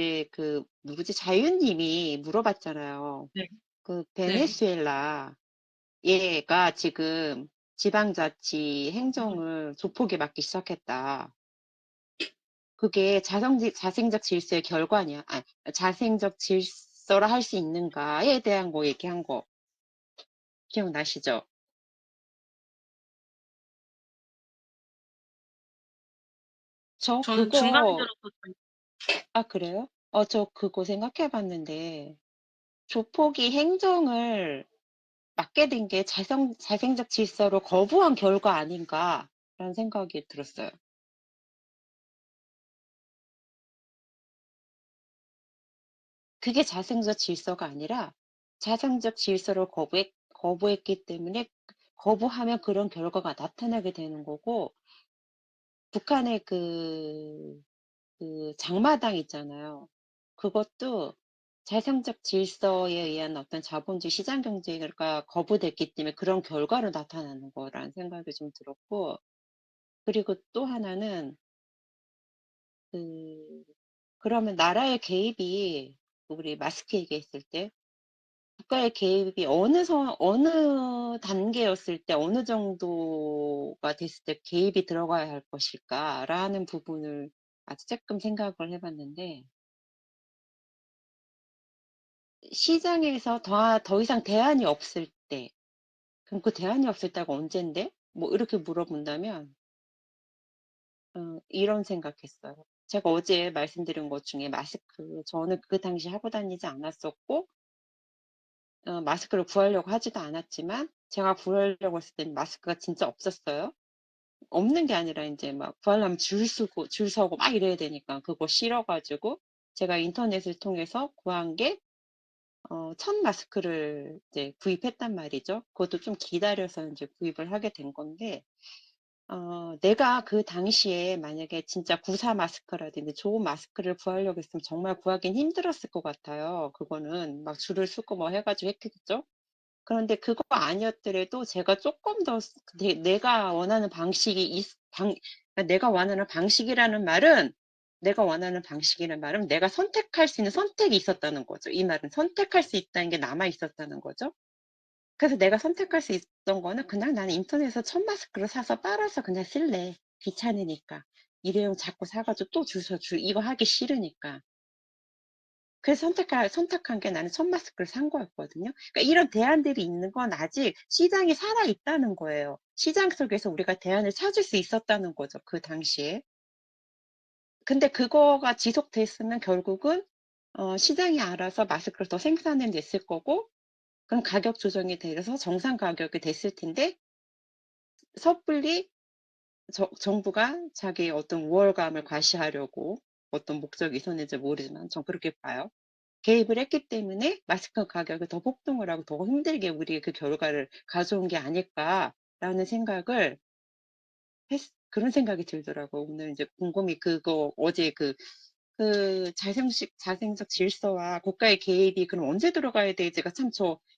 어제 그 누구지? 자유님이 물어봤잖아요. 네. 그 네. 베네수엘라 얘가 지금 지방자치 음. 행정을 조폭에 맡기 시작했다. 그게 자생적 질서의 결과냐? 아, 자생적 질서라 할 수 있는가에 대한 거 얘기한 거 기억나시죠? 저 저는 중간에 그거 들었거든요. 아 그래요? 저 그거 생각해 봤는데 조폭이 행정을 맡게 된 게 자생적 질서로 거부한 결과 아닌가라는 생각이 들었어요. 그게 자생적 질서가 아니라 자생적 질서를 거부했기 때문에 거부하면 그런 결과가 나타나게 되는 거고 북한의 그 장마당 있잖아요. 그것도 자생적 질서에 의한 어떤 자본주의 시장 경제가 거부됐기 때문에 그런 결과로 나타나는 거라는 생각이 좀 들었고 그리고 또 하나는 그 그러면 나라의 개입이 우리 마스크 얘기했을 때 국가의 개입이 어느 단계였을 때 어느 정도가 됐을 때 개입이 들어가야 할 것일까라는 부분을 아주 조금 생각을 해봤는데 시장에서 더 이상 대안이 없을 때 그럼 그 대안이 없을 때가 언젠데? 뭐 이렇게 물어본다면 이런 생각했어요. 제가 어제 말씀드린 것 중에 마스크 저는 그 당시 하고 다니지 않았었고 마스크를 구하려고 하지도 않았지만 제가 구하려고 했을 때는 마스크가 진짜 없었어요. 없는 게 아니라 이제 막 구하려면 줄 서고 막 이래야 되니까 그거 싫어 가지고 제가 인터넷을 통해서 구한 게 첫 마스크를 이제 구입했단 말이죠. 그것도 좀 기다려서 이제 구입을 하게 된 건데 내가 그 당시에 만약에 진짜 구사 마스크라든지 좋은 마스크를 구하려고 했으면 정말 구하긴 힘들었을 것 같아요. 그거는 막 줄을 서고 뭐 해 가지고 했겠죠. 그런데 그거 아니었더라도 제가 조금 더 내가 원하는 방식이 그러니까 내가 원하는 방식이라는 말은 내가 선택할 수 있는 선택이 있었다는 거죠. 이 말은 선택할 수 있다는 게 남아 있었다는 거죠. 그래서 내가 선택할 수 있던 거는 그냥 나는 인터넷에서 천 마스크를 사서 빨아서 그냥 쓸래. 귀찮으니까. 일회용 자꾸 사가지고 또 이거 하기 싫으니까. 그래서 선택한 게 나는 천 마스크를 산 거였거든요. 그러니까 이런 대안들이 있는 건 아직 시장이 살아있다는 거예요. 시장 속에서 우리가 대안을 찾을 수 있었다는 거죠. 그 당시에. 근데 그거가 지속됐으면 결국은 시장이 알아서 마스크를 더 생산해 냈을 거고 그럼 가격 조정이 돼서 정상 가격이 됐을 텐데 섣불리 정부가 자기의 어떤 우월감을 과시하려고 어떤 목적이 있었는지 모르지만 전 그렇게 봐요. 개입을 했기 때문에 마스크 가격이 더 폭등을 하고 더 힘들게 우리의 그 결과를 가져온 게 아닐까라는 생각을 그런 생각이 들더라고요. 오늘 이제 곰곰이 그거 어제 자생적 질서와 국가의 개입이 그럼 언제 들어가야 되지가 참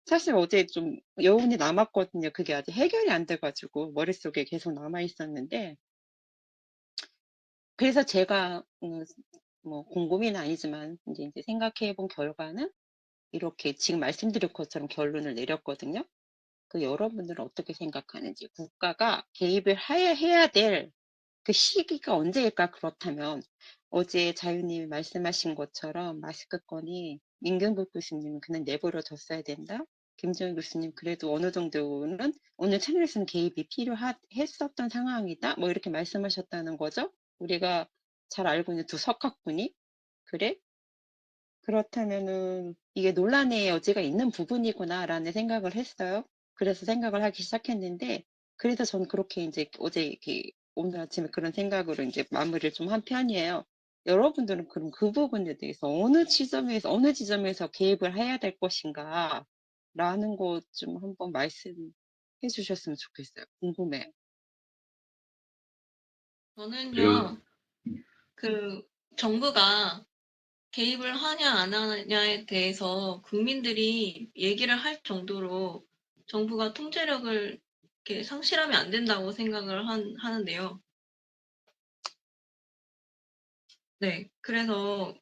사실 어제 좀 여운이 남았거든요. 그게 아직 해결이 안 돼가지고 머릿속에 계속 남아 있었는데 그래서 제가 뭐 곰곰이는 아니지만 이제 생각해 본 결과는 이렇게 지금 말씀드린 것처럼 결론을 내렸거든요. 여러분들은 어떻게 생각하는지 국가가 개입을 해야 될 그 시기가 언제일까 그렇다면 어제 자유님이 말씀하신 것처럼 마스크 건이 민경국 교수님은 그냥 내버려 뒀어야 된다. 김정일 교수님 그래도 어느 정도는 어느 채널에서는 개입이 필요했었던 상황이다. 뭐 이렇게 말씀하셨다는 거죠. 우리가 잘 알고 있는 두 석학군이 그래? 그렇다면은 이게 논란의 여지가 있는 부분이구나라는 생각을 했어요. 그래서 생각을 하기 시작했는데, 그래서 저는 그렇게 이제 어제 이렇게 오늘 아침에 그런 생각으로 이제 마무리를 좀 한 편이에요. 여러분들은 그럼 그 부분에 대해서 어느 지점에서 개입을 해야 될 것인가? 라는 것 좀 한번 말씀해 주셨으면 좋겠어요. 궁금해요. 저는요, 제가 그 정부가 개입을 하냐 안 하냐에 대해서 국민들이 얘기를 할 정도로 정부가 통제력을 이렇게 상실하면 안 된다고 생각을 하는데요. 네. 그래서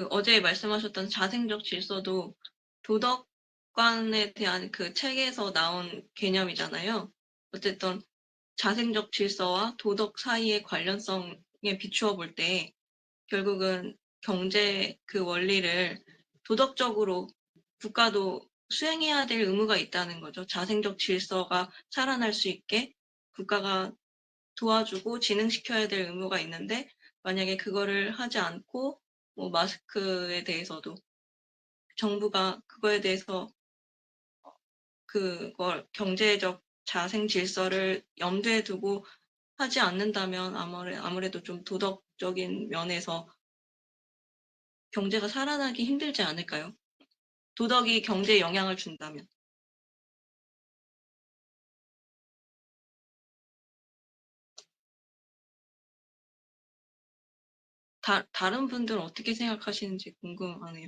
어제 말씀하셨던 자생적 질서도 도덕관에 대한 그 책에서 나온 개념이잖아요. 어쨌든 자생적 질서와 도덕 사이의 관련성에 비추어 볼 때 결국은 경제 그 원리를 도덕적으로 국가도 수행해야 될 의무가 있다는 거죠. 자생적 질서가 살아날 수 있게 국가가 도와주고 진흥시켜야 될 의무가 있는데 만약에 그거를 하지 않고 뭐 마스크에 대해서도 정부가 그거에 대해서 그걸 경제적 자생 질서를 염두에 두고 하지 않는다면 아무래도 좀 도덕적인 면에서 경제가 살아나기 힘들지 않을까요? 도덕이 경제에 영향을 준다면. 다른 분들은 어떻게 생각하시는지 궁금하네요.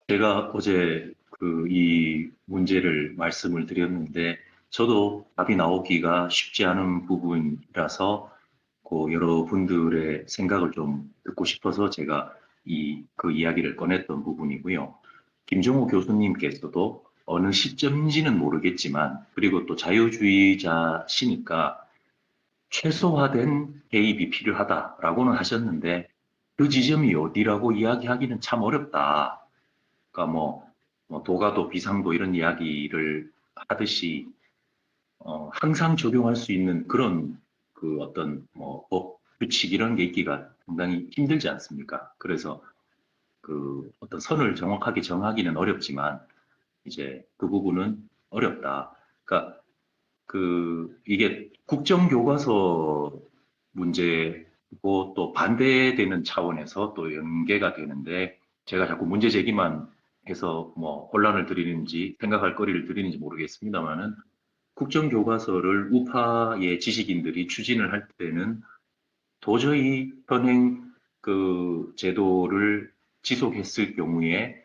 제가 어제 이 문제를 말씀을 드렸는데, 저도 답이 나오기가 쉽지 않은 부분이라서, 여러분들의 생각을 좀 듣고 싶어서 제가 그 이야기를 꺼냈던 부분이고요. 김종호 교수님께서도 어느 시점인지는 모르겠지만, 그리고 또 자유주의자시니까 최소화된 개입이 필요하다라고는 하셨는데, 그 지점이 어디라고 이야기하기는 참 어렵다. 그러니까 뭐 도가도 비상도 이런 이야기를 하듯이 항상 적용할 수 있는 그런 어떤 뭐 법, 규칙 이런 게 있기가 상당히 힘들지 않습니까? 그래서 어떤 선을 정확하게 정하기는 어렵지만 이제 그 부분은 어렵다. 그러니까 이게 국정교과서 문제고 또 반대되는 차원에서 또 연계가 되는데, 제가 자꾸 문제 제기만 해서 뭐 혼란을 드리는지 생각할 거리를 드리는지 모르겠습니다만은, 국정교과서를 우파의 지식인들이 추진을 할 때는 도저히 현행 제도를 지속했을 경우에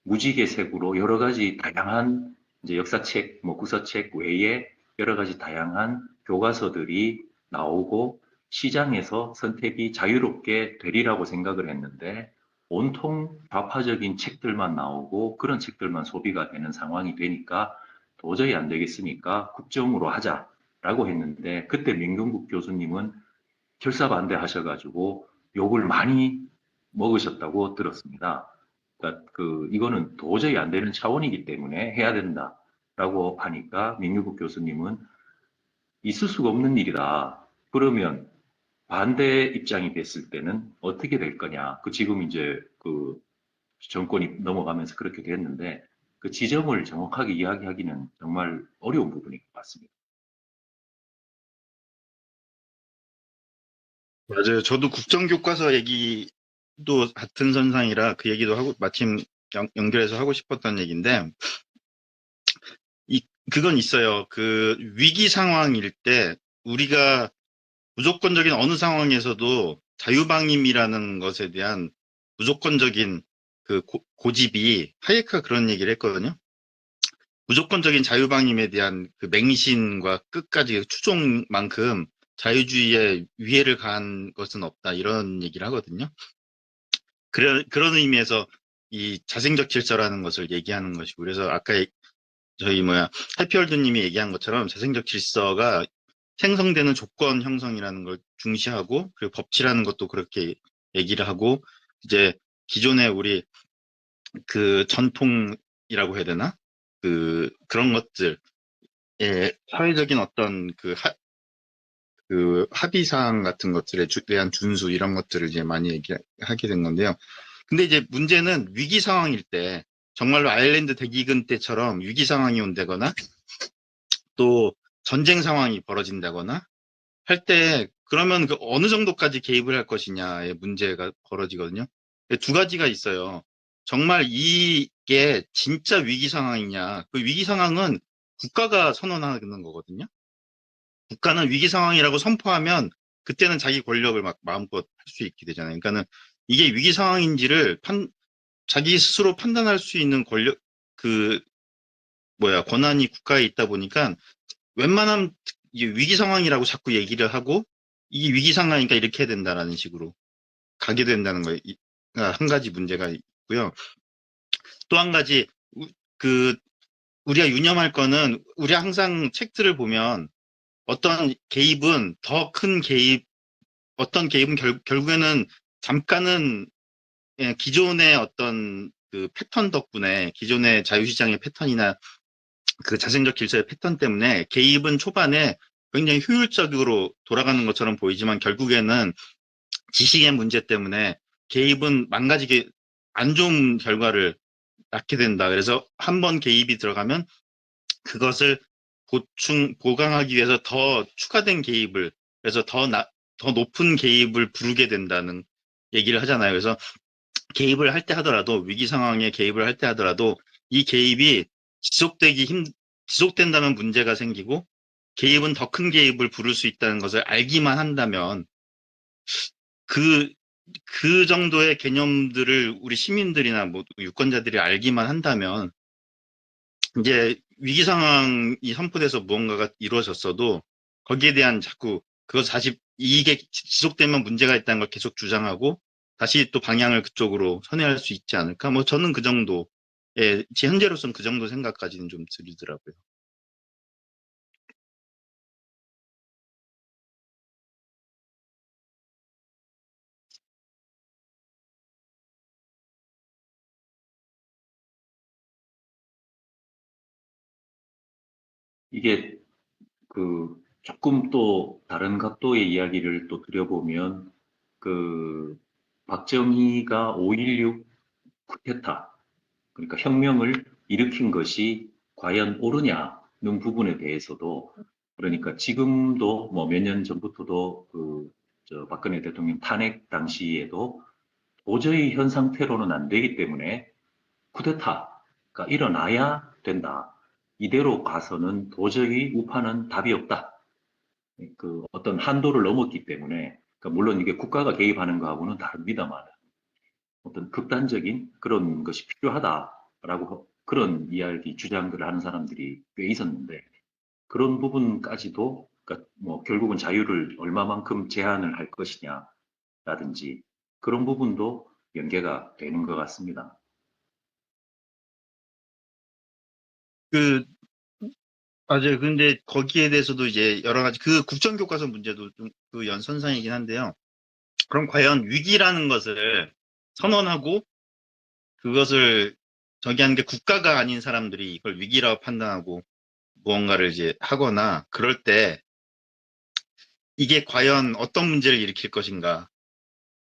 무지개색으로 여러 가지 다양한 이제 역사책, 뭐 구서책 외에 여러 가지 다양한 교과서들이 나오고 시장에서 선택이 자유롭게 되리라고 생각을 했는데, 온통 좌파적인 책들만 나오고 그런 책들만 소비가 되는 상황이 되니까 도저히 안 되겠으니까 국정으로 하자라고 했는데, 그때 민경국 교수님은 결사반대하셔가지고 욕을 많이 먹으셨다고 들었습니다. 그러니까 이거는 도저히 안 되는 차원이기 때문에 해야 된다라고 하니까 민규국 교수님은 있을 수가 없는 일이다. 그러면 반대 입장이 됐을 때는 어떻게 될 거냐. 지금 이제 정권이 넘어가면서 그렇게 됐는데, 그 지점을 정확하게 이야기하기는 정말 어려운 부분인 것 같습니다. 맞아요. 저도 국정교과서 얘기도 같은 선상이라 그 얘기도 하고, 마침 연결해서 하고 싶었던 얘기인데, 그건 있어요. 위기 상황일 때, 우리가 무조건적인 어느 상황에서도 자유방임이라는 것에 대한 무조건적인 고집이, 하이에크가 그런 얘기를 했거든요. 무조건적인 자유방임에 대한 그 맹신과 끝까지 추종만큼 자유주의에 위해를 가한 것은 없다, 이런 얘기를 하거든요. 그런 의미에서 이 자생적 질서라는 것을 얘기하는 것이고, 그래서 아까 저희 해피월드님이 얘기한 것처럼 자생적 질서가 생성되는 조건 형성이라는 걸 중시하고, 그리고 법치라는 것도 그렇게 얘기를 하고, 이제 기존의 우리 전통이라고 해야 되나? 그런 것들, 사회적인 어떤 합의사항 같은 것들에 대한 준수, 이런 것들을 이제 많이 얘기하게 된 건데요. 근데 이제 문제는 위기 상황일 때, 정말로 아일랜드 대기근 때처럼 위기 상황이 온다거나 또 전쟁 상황이 벌어진다거나 할 때, 그러면 어느 정도까지 개입을 할 것이냐의 문제가 벌어지거든요. 두 가지가 있어요. 정말 이게 진짜 위기 상황이냐. 그 위기 상황은 국가가 선언하는 거거든요. 국가는 위기 상황이라고 선포하면 그때는 자기 권력을 막 마음껏 할 수 있게 되잖아요. 그러니까는 이게 위기 상황인지를 자기 스스로 판단할 수 있는 권한이 국가에 있다 보니까 웬만하면 이게 위기 상황이라고 자꾸 얘기를 하고, 이게 위기 상황이니까 이렇게 해야 된다라는 식으로 가게 된다는 거가 한 가지 문제가 있고요. 또 한 가지 그 우리가 유념할 거는 우리가 항상 책들을 보면 어떤 개입은 더 큰 개입, 어떤 개입은 결국에는 잠깐은 기존의 어떤 그 패턴 덕분에 기존의 자유시장의 패턴이나 그 자생적 질서의 패턴 때문에 개입은 초반에 굉장히 효율적으로 돌아가는 것처럼 보이지만 결국에는 지식의 문제 때문에 개입은 망가지게 안 좋은 결과를 낳게 된다. 그래서 한 번 개입이 들어가면 그것을 보강하기 위해서 더 추가된 개입을, 그래서 더 높은 개입을 부르게 된다는 얘기를 하잖아요. 그래서 개입을 할 때 하더라도, 위기 상황에 개입을 할 때 하더라도, 이 개입이 지속된다면 문제가 생기고, 개입은 더 큰 개입을 부를 수 있다는 것을 알기만 한다면, 그 정도의 개념들을 우리 시민들이나 뭐 유권자들이 알기만 한다면, 이제 위기 상황이 선포돼서 무언가가 이루어졌어도 거기에 대한 자꾸 다시 이게 지속되면 문제가 있다는 걸 계속 주장하고 다시 또 방향을 그쪽으로 선회할 수 있지 않을까? 뭐 저는 그 정도의 현재로서는 그 정도 생각까지는 좀 들더라고요. 이게 조금 또 다른 각도의 이야기를 또 드려보면 박정희가 5.16 쿠데타, 그러니까 혁명을 일으킨 것이 과연 옳으냐는 부분에 대해서도, 그러니까 지금도 뭐 몇 년 전부터도 박근혜 대통령 탄핵 당시에도 도저히 현 상태로는 안 되기 때문에 쿠데타가 일어나야 된다. 이대로 가서는 도저히 우파는 답이 없다. 어떤 한도를 넘었기 때문에, 그러니까 물론 이게 국가가 개입하는 거하고는 다릅니다만, 어떤 극단적인 그런 것이 필요하다라고 그런 이야기, 주장들을 하는 사람들이 꽤 있었는데, 그런 부분까지도, 그러니까 뭐 결국은 자유를 얼마만큼 제한을 할 것이냐라든지, 그런 부분도 연계가 되는 것 같습니다. 맞아요. 근데 거기에 대해서도 이제 여러 가지 국정교과서 문제도 좀 그 연선상이긴 한데요. 그럼 과연 위기라는 것을 선언하고 그것을 하는 게 국가가 아닌 사람들이 이걸 위기라고 판단하고 무언가를 이제 하거나 그럴 때 이게 과연 어떤 문제를 일으킬 것인가.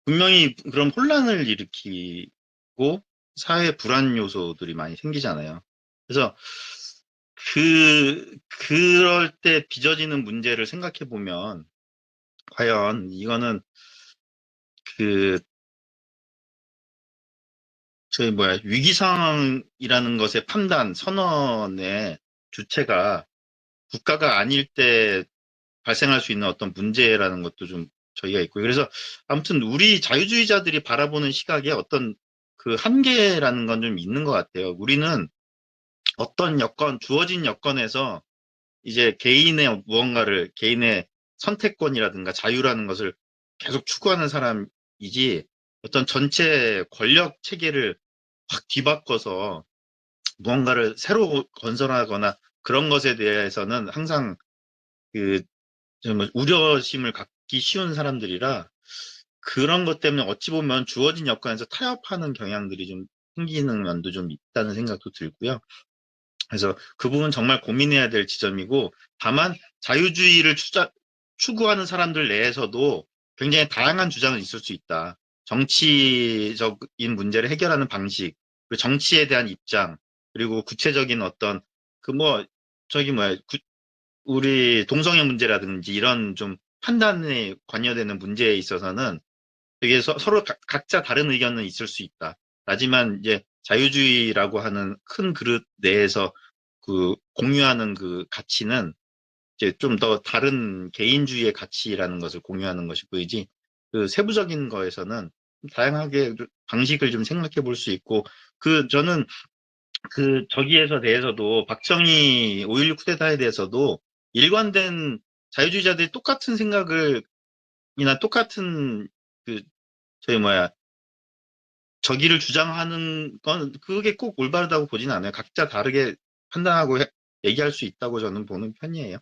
분명히 그런 혼란을 일으키고 사회 불안 요소들이 많이 생기잖아요. 그래서 그럴 때 빚어지는 문제를 생각해 보면 과연 이거는 그 위기 상황이라는 것의 판단, 선언의 주체가 국가가 아닐 때 발생할 수 있는 어떤 문제라는 것도 좀 저희가 있고, 그래서 아무튼 우리 자유주의자들이 바라보는 시각에 어떤 그 한계라는 건 좀 있는 것 같아요. 우리는 어떤 주어진 여건에서 이제 개인의 선택권이라든가 자유라는 것을 계속 추구하는 사람이지, 어떤 전체 권력 체계를 확 뒤바꿔서 무언가를 새로 건설하거나 그런 것에 대해서는 항상 좀 우려심을 갖기 쉬운 사람들이라, 그런 것 때문에 어찌 보면 주어진 여건에서 타협하는 경향들이 좀 생기는 면도 좀 있다는 생각도 들고요. 그래서 그 부분 정말 고민해야 될 지점이고, 다만 자유주의를 추구하는 사람들 내에서도 굉장히 다양한 주장은 있을 수 있다. 정치적인 문제를 해결하는 방식, 그리고 정치에 대한 입장, 그리고 구체적인 어떤 우리 동성애 문제라든지 이런 좀 판단에 관여되는 문제에 있어서는 되게 서로 각자 다른 의견은 있을 수 있다. 하지만 이제 자유주의라고 하는 큰 그릇 내에서 공유하는 그 가치는 이제 좀 더 다른 개인주의의 가치라는 것을 공유하는 것이 보이지, 세부적인 거에서는 다양하게 방식을 좀 생각해 볼 수 있고, 저는 저기에서 대해서도 박정희 5.16 쿠데타에 대해서도 일관된 자유주의자들이 똑같은 생각을 이나 똑같은 그 저희 저기를 주장하는 건 그게 꼭 올바르다고 보진 않아요. 각자 다르게 판단하고 얘기할 수 있다고 저는 보는 편이에요.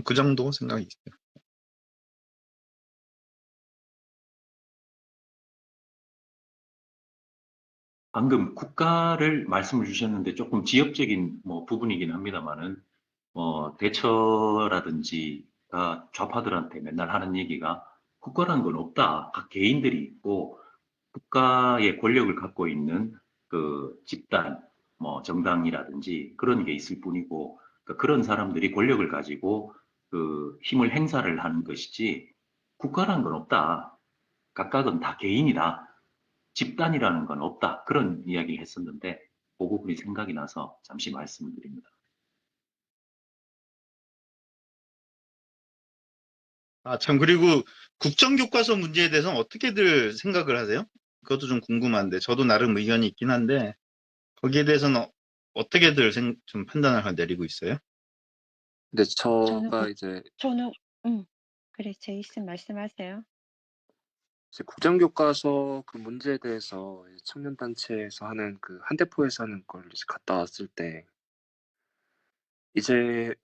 그 정도 생각이 있어요. 방금 국가를 말씀을 주셨는데 조금 지역적인 뭐 부분이긴 합니다만은 대처라든지가 좌파들한테 맨날 하는 얘기가 국가라는 건 없다. 각 개인들이 있고 국가의 권력을 갖고 있는 그 집단, 뭐 정당이라든지 그런 게 있을 뿐이고 그러니까 그런 사람들이 권력을 가지고 그 힘을 행사를 하는 것이지 국가라는 건 없다. 각각은 다 개인이다. 집단이라는 건 없다. 그런 이야기를 했었는데 그 부분이 생각이 나서 잠시 말씀을 드립니다. 참, 그리고 국정교과서 문제에 대해서는 어떻게들 생각을 하세요? 그것도 좀 궁금한데, 저도 나름 의견이 있긴 한데, 거기에 대해서는 어떻게들 좀 판단을 내리고 있어요? 근데 저는 제가 이제 저는 그래 제이슨 말씀하세요. 국정교과서 그 문제에 대해서 이제 청년단체에서 하는 그 한대포에서 하는 걸 이제 갔다 왔을 때 이제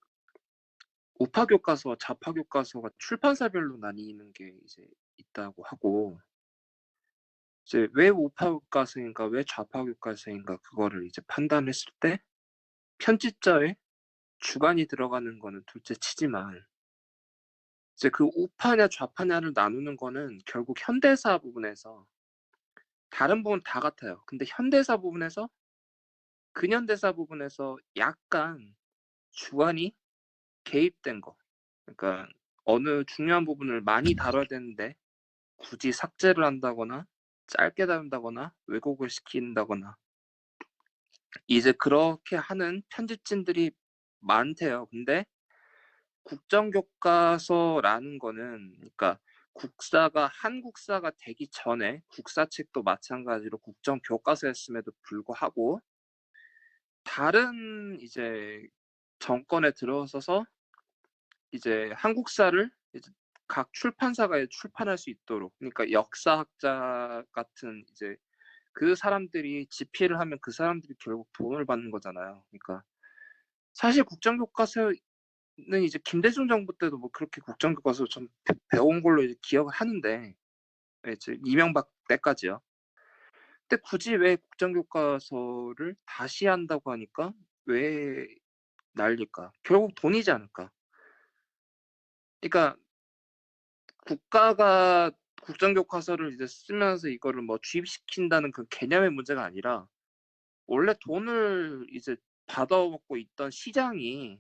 우파 교과서, 좌파 교과서가 출판사별로 나뉘는 게 이제 있다고 하고 이제 왜 우파 교과서인가, 왜 좌파 교과서인가 그거를 이제 판단했을 때 편집자의 주관이 들어가는 거는 둘째 치지만 이제 그 우파냐 좌파냐를 나누는 거는 결국 현대사 부분에서 다른 부분 다 같아요. 근데 현대사 부분에서 근현대사 부분에서 약간 주관이 개입된 거. 그러니까 어느 중요한 부분을 많이 다뤄야 되는데 굳이 삭제를 한다거나 짧게 다룬다거나 왜곡을 시킨다거나 이제 그렇게 하는 편집진들이 많대요. 근데 국정교과서라는 거는 그러니까 한국사가 되기 전에 국사책도 마찬가지로 국정교과서였음에도 불구하고 다른 이제 정권에 들어서서 이제 한국사를 이제 각 출판사가 출판할 수 있도록 그러니까 역사학자 같은 이제 그 사람들이 집필을 하면 그 사람들이 결국 돈을 받는 거잖아요. 그러니까 사실 국정교과서는 이제 김대중 정부 때도 뭐 그렇게 국정교과서 좀 배운 걸로 이제 기억을 하는데 이제 이명박 때까지요. 근데 굳이 왜 국정교과서를 다시 한다고 하니까 왜 날릴까? 결국 돈이지 않을까? 그러니까 국가가 국정교과서를 이제 쓰면서 이거를 뭐 주입시킨다는 그 개념의 문제가 아니라 원래 돈을 이제 받아먹고 있던 시장이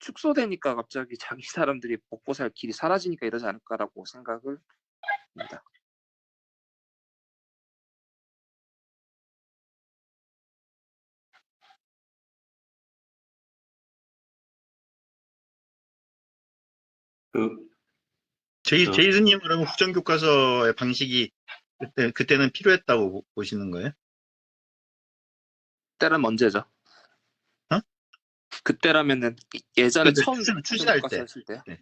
축소되니까 갑자기 자기 사람들이 먹고 살 길이 사라지니까 이러지 않을까라고 생각을 합니다. 그, 제이슨님 그러면 국정교과서의 방식이 그때는 필요했다고 보시는 거예요? 그때는 언제죠? 어? 그때라면은 예전에 근데 처음 추진할 국정교과서 때. 했을 때요? 네.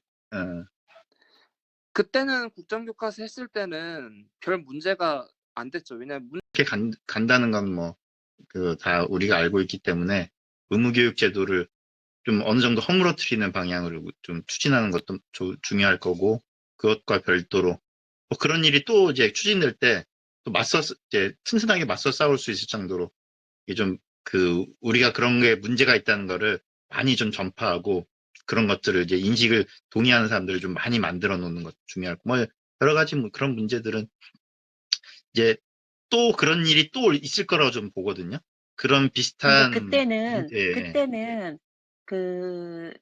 그때는 국정교과서 했을 때는 별 문제가 안 됐죠. 왜냐면 이렇게 간다는 건 다 우리가 알고 있기 때문에 의무교육 제도를 좀 어느 정도 허물어뜨리는 방향으로 좀 추진하는 것도 중요할 거고, 그것과 별도로 그런 일이 또 이제 추진될 때 또 이제 튼튼하게 맞서 싸울 수 있을 정도로 이게 좀 우리가 그런 게 문제가 있다는 거를 많이 좀 전파하고 그런 것들을 이제 인식을 동의하는 사람들을 좀 많이 만들어 놓는 것도 중요하고 여러 가지 그런 문제들은 이제 또 그런 일이 또 있을 거라고 좀 보거든요. 그런 근데 비슷한 그때는 문제. 그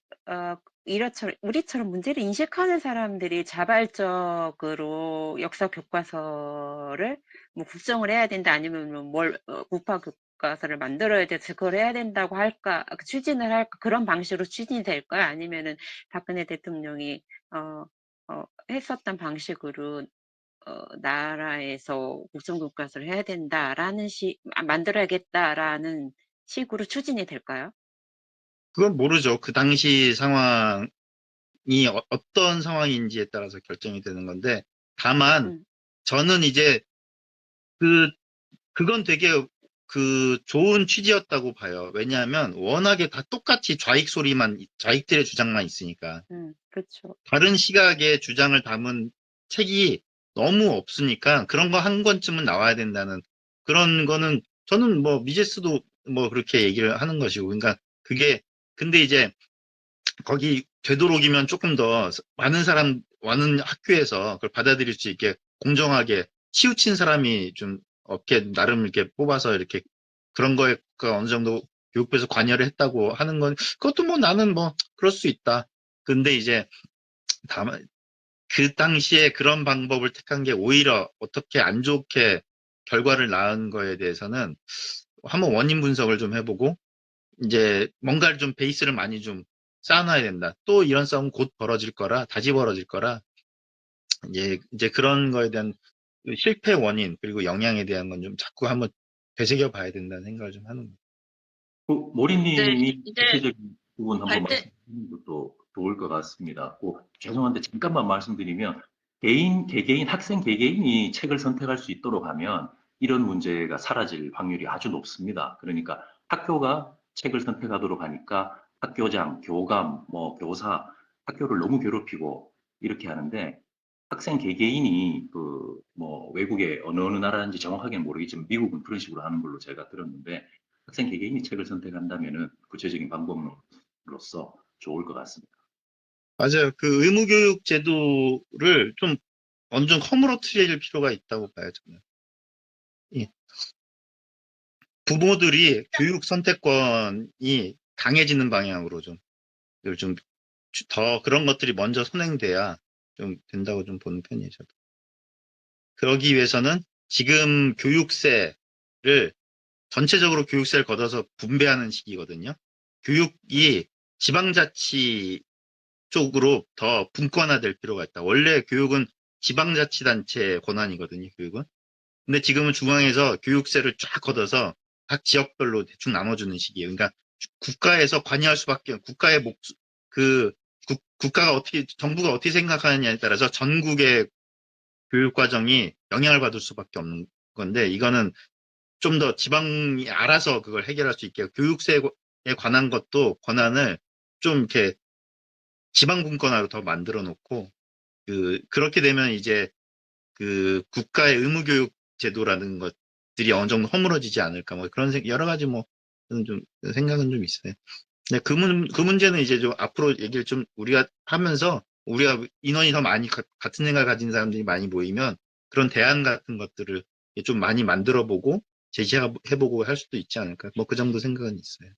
이렇처럼 우리처럼 문제를 인식하는 사람들이 자발적으로 역사 교과서를 뭐 국정을 해야 된다 아니면 우파 교과서를 만들어야 돼서 그걸 해야 된다고 할까 추진을 할까 그런 방식으로 추진이 될까요? 아니면은 박근혜 대통령이 했었던 방식으로 나라에서 국정교과서를 해야 된다라는 만들어야겠다라는 식으로 추진이 될까요? 그건 모르죠. 그 당시 상황 어떤 상황인지에 따라서 결정이 되는 건데, 다만 음. 저는 이제 그건 되게 좋은 취지였다고 봐요. 왜냐하면 워낙에 다 똑같이 좌익들의 주장만 있으니까. 그렇죠. 다른 시각의 주장을 담은 책이 너무 없으니까 그런 거 한 권쯤은 나와야 된다는 그런 거는 저는 뭐 미제스도 뭐 그렇게 얘기를 하는 것이고, 그러니까 근데 이제 거기 되도록이면 조금 더 많은 학교에서 그걸 받아들일 수 있게 공정하게 치우친 사람이 좀 나름 이렇게 뽑아서 이렇게 그런 거에 어느 정도 교육부에서 관여를 했다고 하는 건 그것도 뭐 나는 뭐 그럴 수 있다. 근데 이제 다만 그 당시에 그런 방법을 택한 게 오히려 어떻게 안 좋게 결과를 낳은 거에 대해서는 한번 원인 분석을 좀 해보고 이제 뭔가를 좀 베이스를 많이 좀 쌓아놔야 된다. 또 이런 싸움 곧 다시 벌어질 거라 이제 그런 거에 대한 실패 원인 그리고 영향에 대한 건 좀 자꾸 한번 되새겨 봐야 된다는 생각을 좀 하는 거예요. 그 네, 모리님이 이제 구체적인 부분 한번 발대, 말씀드리는 것도 좋을 것 같습니다. 죄송한데 잠깐만 말씀드리면 학생 개개인이 책을 선택할 수 있도록 하면 이런 문제가 사라질 확률이 아주 높습니다. 그러니까 학교가 책을 선택하도록 하니까 학교장, 교감, 뭐 교사, 학교를 너무 괴롭히고 이렇게 하는데 학생 개개인이 뭐 외국의 어느 나라인지 정확하게는 모르겠지만 미국은 그런 식으로 하는 걸로 제가 들었는데 학생 개개인이 책을 선택한다면은 구체적인 방법으로서 좋을 것 같습니다. 맞아요. 그 의무교육 제도를 좀 어느 정도 허물어뜨릴 필요가 있다고 봐요, 저는. 예. 부모들이 교육 선택권이 강해지는 방향으로 좀 더 그런 것들이 먼저 선행돼야 좀 된다고 좀 보는 편이에요, 저도. 그러기 위해서는 지금 전체적으로 교육세를 걷어서 분배하는 시기거든요. 교육이 지방자치 쪽으로 더 분권화될 필요가 있다. 원래 교육은 지방자치단체의 권한이거든요, 교육은. 근데 지금은 중앙에서 교육세를 쫙 걷어서 각 지역별로 대충 나눠주는 시기예요. 그러니까 국가에서 관여할 수밖에, 정부가 어떻게 생각하느냐에 따라서 전국의 교육 과정이 영향을 받을 수밖에 없는 건데, 이거는 좀 더 지방이 알아서 그걸 해결할 수 있게 교육세에 관한 권한을 좀 이렇게 지방분권화로 더 만들어 놓고, 그렇게 되면 이제 국가의 의무교육 제도라는 것들이 어느 정도 허물어지지 않을까, 뭐 그런 여러 가지 뭐 저는 좀 생각은 좀 있어요. 근데 그 문제는 이제 좀 앞으로 얘기를 좀 우리가 하면서 우리가 인원이 더 많이 같은 생각을 가진 사람들이 많이 모이면 그런 대안 같은 것들을 좀 많이 만들어보고 제시해보고 할 수도 있지 않을까. 뭐 그 정도 생각은 있어요.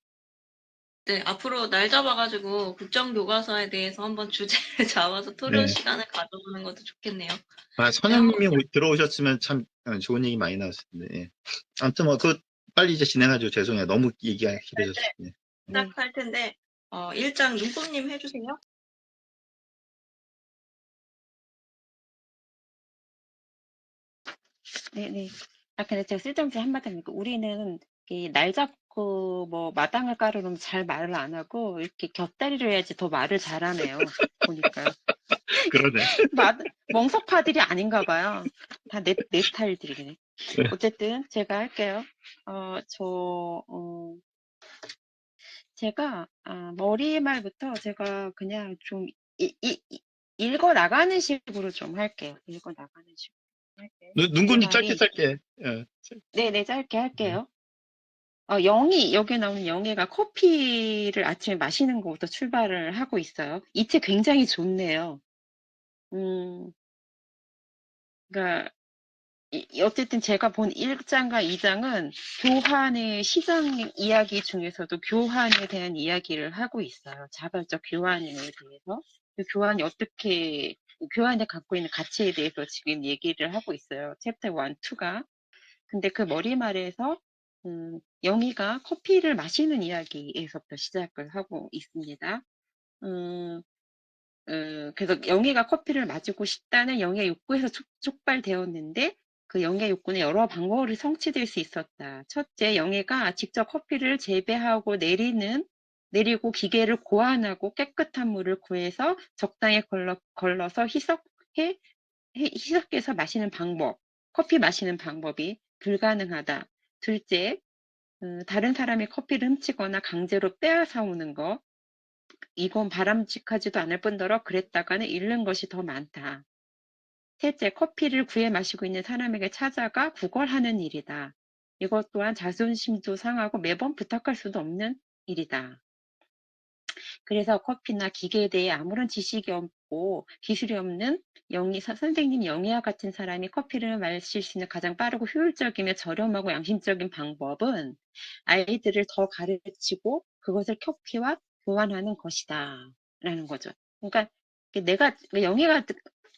네, 앞으로 날 잡아가지고 국정교과서에 대해서 한번 주제를 잡아서 토론 네. 시간을 가져보는 것도 좋겠네요. 선영님이 들어오셨으면 참 좋은 얘기 많이 나왔을 텐데. 예. 아무튼 뭐 빨리 이제 진행하죠. 죄송해요. 너무 얘기가 길어졌어요. 네. 시작할 텐데, 1장 눈꽃님 해주세요. 네네. 근데 제가 쓸데없이 한마디 하니까 우리는 날 잡고 뭐 마당을 깔으면 잘 말을 안 하고 이렇게 곁다리를 해야지 더 말을 잘하네요. 보니까요. 그러네. 멍석파들이 아닌가 봐요. 다 내 스타일들이네. 어쨌든 제가 할게요. 제가 머리말부터 제가 그냥 좀 읽어 나가는 식으로 좀 할게요. 읽어 나가는 식으로 할게요. 제 눈금지 짧게 말이 짧게. 예. 네네 짧게 네. 할게요. 여기 나오는 영희가 커피를 아침에 마시는 것부터 출발을 하고 있어요. 이 책 굉장히 좋네요. 음, 그러니까 어쨌든 제가 본 1장과 2장은 교환의 시장 이야기 중에서도 교환에 대한 이야기를 하고 있어요. 자발적 교환에 대해서. 교환이 어떻게, 교환이 갖고 있는 가치에 대해서 지금 얘기를 하고 있어요. 챕터 1, 2가. 근데 그 머리말에서 영희가 커피를 마시는 이야기에서부터 시작을 하고 있습니다. 음, 그래서 영희가 커피를 마시고 싶다는 영희의 욕구에서 촉발되었는데 그 영희의 욕구는 여러 방법으로 성취될 수 있었다. 첫째, 영희가 직접 커피를 재배하고 내리는 내리고 기계를 고안하고 깨끗한 물을 구해서 적당히 걸러서 희석해서 마시는 방법, 커피 마시는 방법이 불가능하다. 둘째, 다른 사람이 커피를 훔치거나 강제로 빼앗아 오는 것, 이건 바람직하지도 않을 뿐더러 그랬다가는 잃는 것이 더 많다. 셋째, 커피를 구해 마시고 있는 사람에게 찾아가 구걸하는 일이다. 이것 또한 자존심도 상하고 매번 부탁할 수도 없는 일이다. 그래서 커피나 기계에 대해 아무런 지식이 없고 기술이 없는 선생님 영희와 같은 사람이 커피를 마실 수 있는 가장 빠르고 효율적이며 저렴하고 양심적인 방법은 아이들을 더 가르치고 그것을 커피와 교환하는 것이다. 라는 거죠. 그러니까 내가 영희가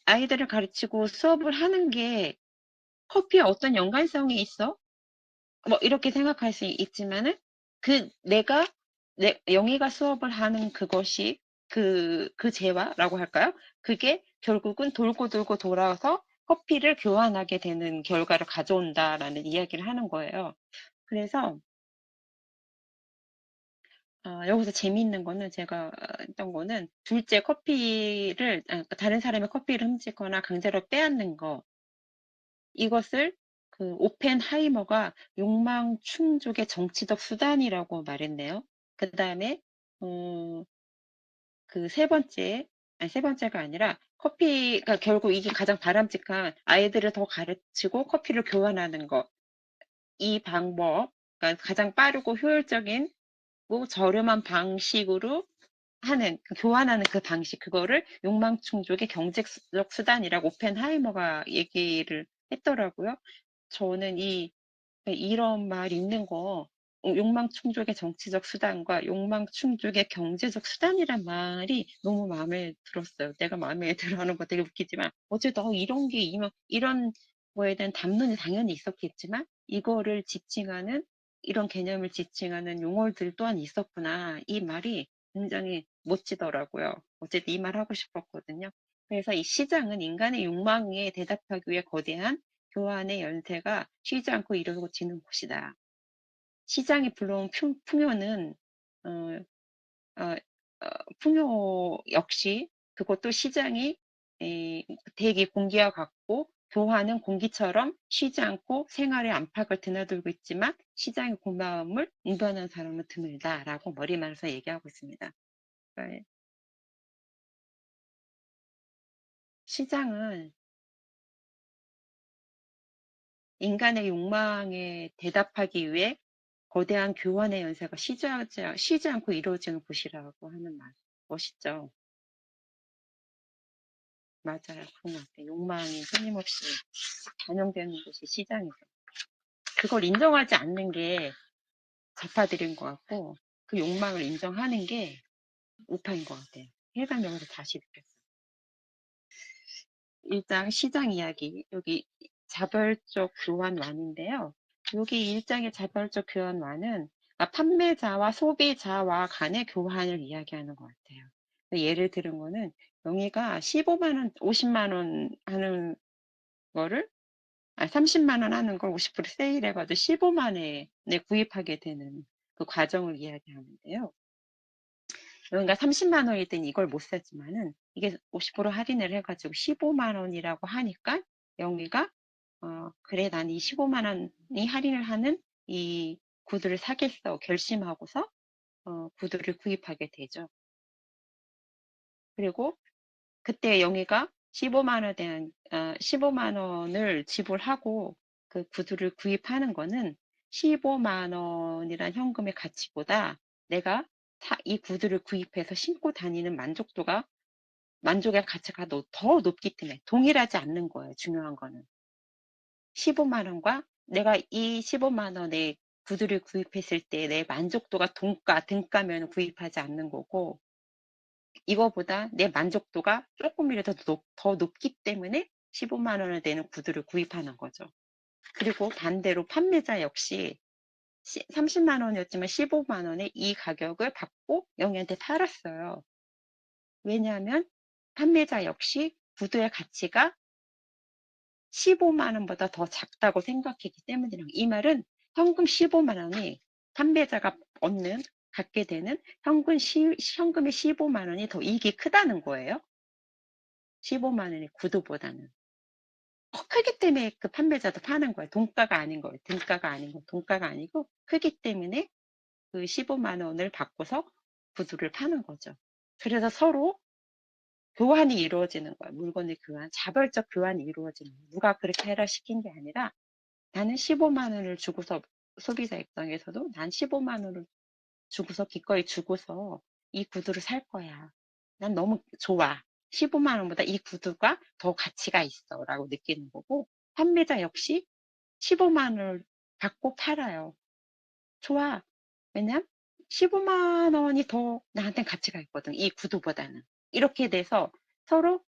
아이들을 가르치고 수업을 하는 게 커피에 어떤 연관성이 있어? 뭐 이렇게 생각할 수 있지만은 내가 영희가 수업을 하는 그것이 그 재화라고 할까요? 그게 결국은 돌고 돌고 돌아서 커피를 교환하게 되는 결과를 가져온다라는 이야기를 하는 거예요. 그래서 여기서 재미있는 거는 제가 했던 거는 둘째 다른 사람의 커피를 훔치거나 강제로 빼앗는 거, 이것을 오펜하이머가 욕망 충족의 정치적 수단이라고 말했네요. 그 다음에 세 번째가 아니라 커피가 결국 이게 가장 바람직한 아이들을 더 가르치고 커피를 교환하는 것. 이 방법, 그러니까 가장 빠르고 효율적인 저렴한 방식으로 교환하는 그 방식, 그거를 욕망 충족의 경제적 수단이라고 오펜하이머가 얘기를 했더라고요. 저는 이런 말 있는 거, 욕망 충족의 정치적 수단과 욕망 충족의 경제적 수단이란 말이 너무 마음에 들었어요. 내가 마음에 들어하는 거 되게 웃기지만, 어쨌든 이런 거에 대한 담론이 당연히 있었겠지만, 이런 개념을 지칭하는 용어들 또한 있었구나. 이 말이 굉장히 멋지더라고요. 어쨌든 이 말 하고 싶었거든요. 그래서 이 시장은 인간의 욕망에 대답하기 위해 거대한 교환의 연쇄가 쉬지 않고 이루어지는 곳이다. 시장이 불러온 풍요는 어, 어, 풍요 역시 그것도 시장이 대기 공기와 같고 교환은 공기처럼 쉬지 않고 생활의 안팎을 드나들고 있지만 시장의 고마움을 웅변한 사람은 드물다라고 머리말에서 얘기하고 있습니다. 그러니까 시장은 인간의 욕망에 대답하기 위해 거대한 교환의 연쇄가 쉬지 않고 이루어지는 곳이라고 하는 말. 멋있죠? 맞아요. 그런 것 같아요. 욕망이 끊임없이 반영되는 곳이 시장이죠. 그걸 인정하지 않는 게 좌파들인 것 같고, 그 욕망을 인정하는 게 우파인 것 같아요. 해당명에서 다시 느꼈어요. 1장 시장 이야기. 여기 자별적 교환완인데요. 여기 1장의 자별적 교환완은 판매자와 소비자와 간의 교환을 이야기하는 것 같아요. 예를 들은 거는 영희가 15만 원, 50만 원 하는 거를 30만 원 하는 걸 50% 세일해가지고 15만 원에 구입하게 되는 그 과정을 이야기하는데요. 그러니까 30만 원일 땐 이걸 못 사지만은 이게 50% 할인을 해가지고 15만 원이라고 하니까 영희가 그래 난 이 15만 원이 할인을 하는 이 구두를 사겠어 결심하고서 구두를 구입하게 되죠. 그리고 그때 영희가 15만 원을 지불하고 그 구두를 구입하는 거는 15만 원이란 현금의 가치보다 내가 이 구두를 구입해서 신고 다니는 만족의 가치가 더 높기 때문에 동일하지 않는 거예요. 중요한 거는. 15만 원과 내가 이 15만 원의 구두를 구입했을 때 내 만족도가 등가면 구입하지 않는 거고, 이거보다 내 만족도가 조금이라도 더 높기 때문에 15만 원을 내는 구두를 구입하는 거죠. 그리고 반대로 판매자 역시 30만 원이었지만 15만 원에 이 가격을 받고 영희한테 팔았어요. 왜냐하면 판매자 역시 구두의 가치가 15만 원보다 더 작다고 생각했기 때문이라고. 이 말은 현금 15만 원이 판매자가 얻는 갖게 되는 현금의 15만 원이 더 이익이 크다는 거예요. 15만 원의 구두보다는. 크기 때문에 그 판매자도 파는 거예요. 동가가 아닌 거예요. 등가가 아닌 거. 동가가 아니고 크기 때문에 그 15만 원을 받고서 구두를 파는 거죠. 그래서 서로 교환이 이루어지는 거야. 물건의 교환, 자발적 교환이 이루어지는 거야. 누가 그렇게 해라 시킨 게 아니라 나는 15만 원을 주고서 소비자 입장에서도 난 15만 원을 주고서 기꺼이 주고서 이 구두를 살 거야. 난 너무 좋아. 15만 원보다 이 구두가 더 가치가 있어 라고 느끼는 거고 판매자 역시 15만 원을 받고 팔아요. 좋아. 왜냐면 15만 원이 더 나한테 가치가 있거든. 이 구두보다는. 이렇게 돼서 서로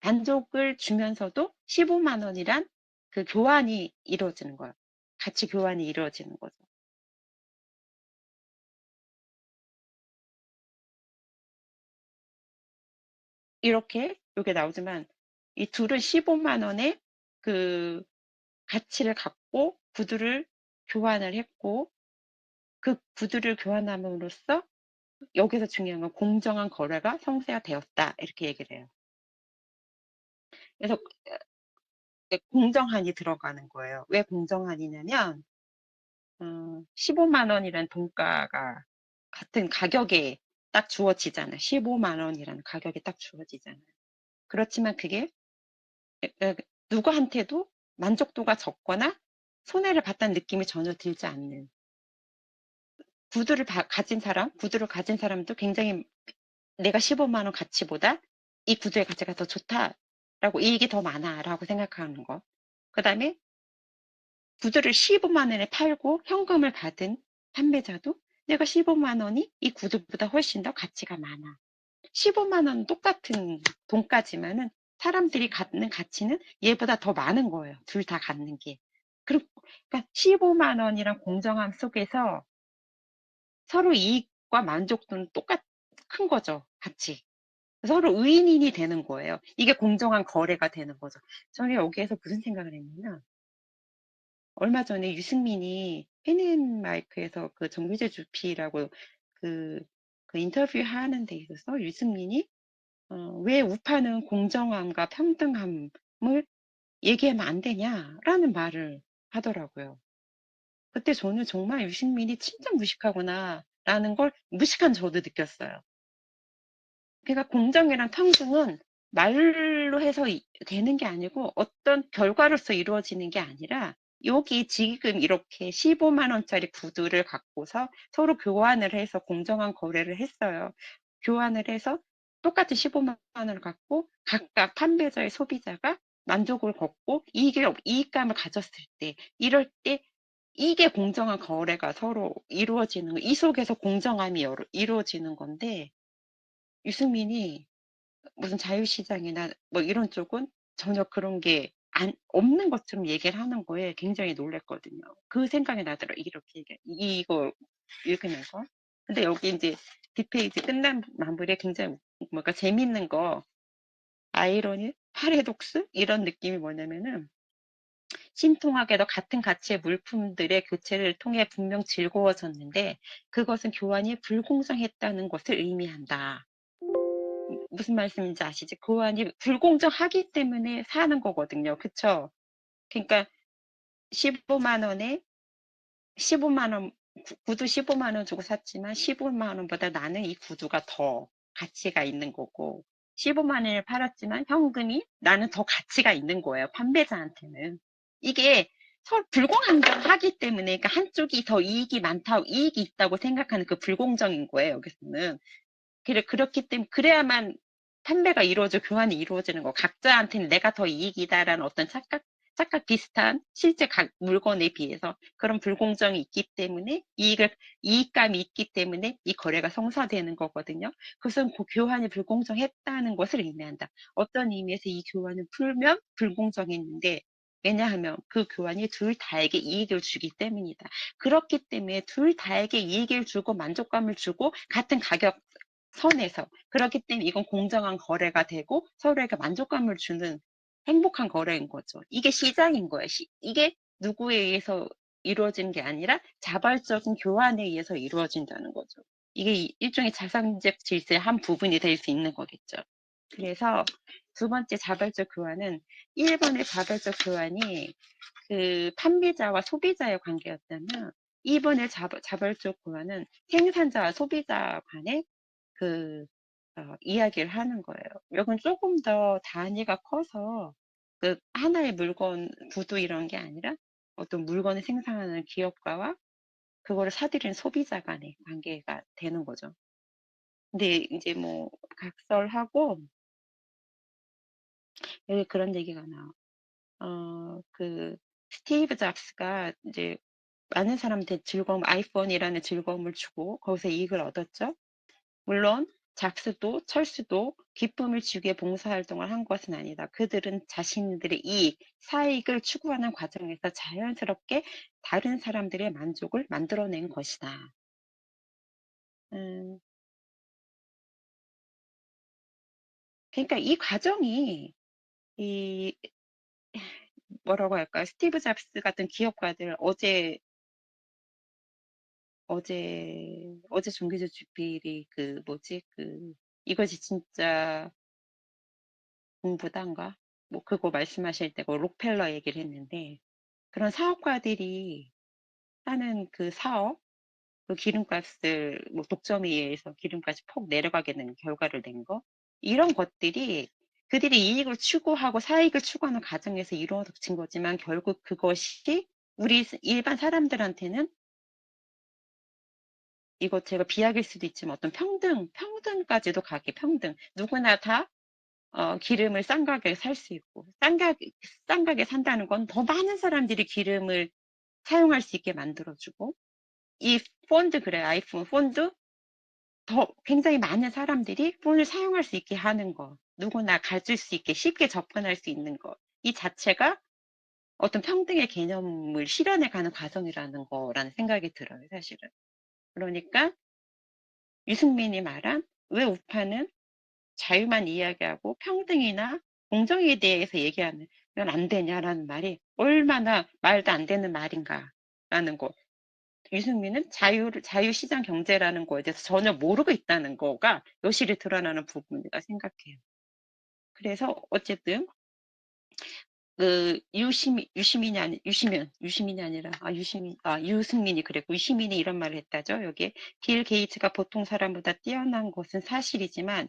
만족을 주면서도 15만 원이란 그 교환이 이루어지는 거예요. 가치 교환이 이루어지는 거죠. 이렇게 이게 나오지만 이 둘은 15만 원의 그 가치를 갖고 구두를 교환을 했고 그 구두를 교환함으로써 여기서 중요한 건 공정한 거래가 성사되었다 이렇게 얘기를 해요. 그래서 공정한이 들어가는 거예요. 왜 공정한이냐면 15만 원이라는 돈가가 같은 가격에 딱 주어지잖아요. 15만 원이라는 가격에 딱 주어지잖아요. 그렇지만 그게 누구한테도 만족도가 적거나 손해를 봤다는 느낌이 전혀 들지 않는 구두를 가진 사람도 굉장히 내가 15만 원 가치보다 이 구두의 가치가 더 좋다라고 이익이 더 많아라고 생각하는 거. 그다음에 구두를 15만 원에 팔고 현금을 받은 판매자도 내가 15만 원이 이 구두보다 훨씬 더 가치가 많아. 15만 원 똑같은 돈까지만은 사람들이 갖는 가치는 얘보다 더 많은 거예요. 둘 다 갖는 게. 그러니까 15만 원이란 공정함 속에서 서로 이익과 만족도는 큰 거죠. 같이. 서로 윈윈이 되는 거예요. 이게 공정한 거래가 되는 거죠. 저는 여기에서 무슨 생각을 했냐면 얼마 전에 유승민이 팬앤마이크에서 그 정규재 주피라고 그 인터뷰 하는 데 있어서 유승민이 왜 우파는 공정함과 평등함을 얘기하면 안 되냐라는 말을 하더라고요. 그때 저는 정말 유승민이 진짜 무식하구나라는 걸 무식한 저도 느꼈어요. 그러니까 공정이랑 평등은 말로 해서 되는 게 아니고 어떤 결과로서 이루어지는 게 아니라 여기 지금 이렇게 15만 원짜리 구두를 갖고서 서로 교환을 해서 공정한 거래를 했어요. 교환을 해서 똑같은 15만 원을 갖고 각각 판매자의 소비자가 만족을 걷고 이익감을 가졌을 때 이럴 때 이게 공정한 거래가 서로 이루어지는 거. 이 속에서 공정함이 이루어지는 건데 유승민이 무슨 자유시장이나 뭐 이런 쪽은 전혀 그런 게 없는 것처럼 얘기를 하는 거에 굉장히 놀랐거든요. 그 생각이 나더라고요. 이렇게 이거 읽으면서. 근데 여기 이제 뒷페이지 끝난 마무리에 굉장히 뭔가 재밌는 거, 아이러니, 파라독스 이런 느낌이 뭐냐면은 신통하게도 같은 가치의 물품들의 교체를 통해 분명 즐거워졌는데 그것은 교환이 불공정했다는 것을 의미한다. 무슨 말씀인지 아시지? 교환이 불공정하기 때문에 사는 거거든요. 그쵸? 그러니까 15만 원에 15만 원, 구두 15만 원 주고 샀지만 15만 원보다 나는 이 구두가 더 가치가 있는 거고 15만 원을 팔았지만 현금이 나는 더 가치가 있는 거예요. 판매자한테는. 이게 서로 불공정하기 때문에 그러니까 한쪽이 더 이익이 많다고 이익이 있다고 생각하는 그 불공정인 거예요. 여기서는. 그렇기 때문에 그래야만 판매가 이루어져 교환이 이루어지는 거. 각자한테는 내가 더 이익이다라는 어떤 착각 비슷한 실제 각 물건에 비해서 그런 불공정이 있기 때문에 이익감이 있기 때문에 이 거래가 성사되는 거거든요. 그것은 그 교환이 불공정했다는 것을 의미한다. 어떤 의미에서 이 교환을 풀면 불공정했는데 왜냐하면 그 교환이 둘 다에게 이익을 주기 때문이다. 그렇기 때문에 둘 다에게 이익을 주고 만족감을 주고 같은 가격 선에서 그렇기 때문에 이건 공정한 거래가 되고 서로에게 만족감을 주는 행복한 거래인 거죠. 이게 시장인 거예요. 이게 누구에 의해서 이루어지는 게 아니라 자발적인 교환에 의해서 이루어진다는 거죠. 이게 일종의 자산적 질서의 한 부분이 될 수 있는 거겠죠. 그래서 두 번째 자발적 교환은 1번의 자발적 교환이 그 판매자와 소비자의 관계였다면 2번의 자발적 교환은 생산자와 소비자 간의 그 이야기를 하는 거예요. 여긴 조금 더 단위가 커서 그 하나의 물건, 구두 이런 게 아니라 어떤 물건을 생산하는 기업가와 그거를 사들이는 소비자 간의 관계가 되는 거죠. 근데 이제 뭐 각설하고 여기 그런 얘기가 나와. 그 스티브 잡스가 이제 많은 사람한테 즐거움, 아이폰이라는 즐거움을 주고 거기서 이익을 얻었죠. 물론 잡스도 철수도 기쁨을 주기에 봉사활동을 한 것은 아니다. 그들은 자신들의 이익, 사익을 추구하는 과정에서 자연스럽게 다른 사람들의 만족을 만들어낸 것이다. 그러니까 이 과정이 이 뭐라고 할까? 스티브 잡스 같은 기업가들 어제 종교적 주필이 그 뭐지? 그 이것이 진짜 공부단가? 뭐 그거 말씀하실 때 그 록펠러 얘기를 했는데 그런 사업가들이 하는 그 사업, 그 기름값을 뭐 독점에 의해서 기름값이 폭 내려가게 된 결과를 낸 거, 이런 것들이 그들이 이익을 추구하고 사익을 추구하는 과정에서 이루어진 거지만 결국 그것이 우리 일반 사람들한테는 이거 제가 비약일 수도 있지만 어떤 평등까지도 가게 평등. 누구나 다 기름을 싼 가격에 살 수 있고 싼 가격에 산다는 건 더 많은 사람들이 기름을 사용할 수 있게 만들어주고 이 폰도 그래요. 아이폰 폰도 더 굉장히 많은 사람들이 폰을 사용할 수 있게 하는 거. 누구나 가질 수 있게 쉽게 접근할 수 있는 거. 이 자체가 어떤 평등의 개념을 실현해 가는 과정이라는 거라는 생각이 들어요, 사실은. 그러니까 유승민이 말한 왜 우파는 자유만 이야기하고 평등이나 공정에 대해서 얘기하면 안 되냐라는 말이 얼마나 말도 안 되는 말인가라는 거. 유승민은 자유시장 경제라는 거에 대해서 전혀 모르고 있다는 거가 여실히 드러나는 부분이라 생각해요. 그래서 어쨌든 그 유승민이 그랬고 유시민이 이런 말을 했다죠. 여기에 빌 게이츠가 보통 사람보다 뛰어난 것은 사실이지만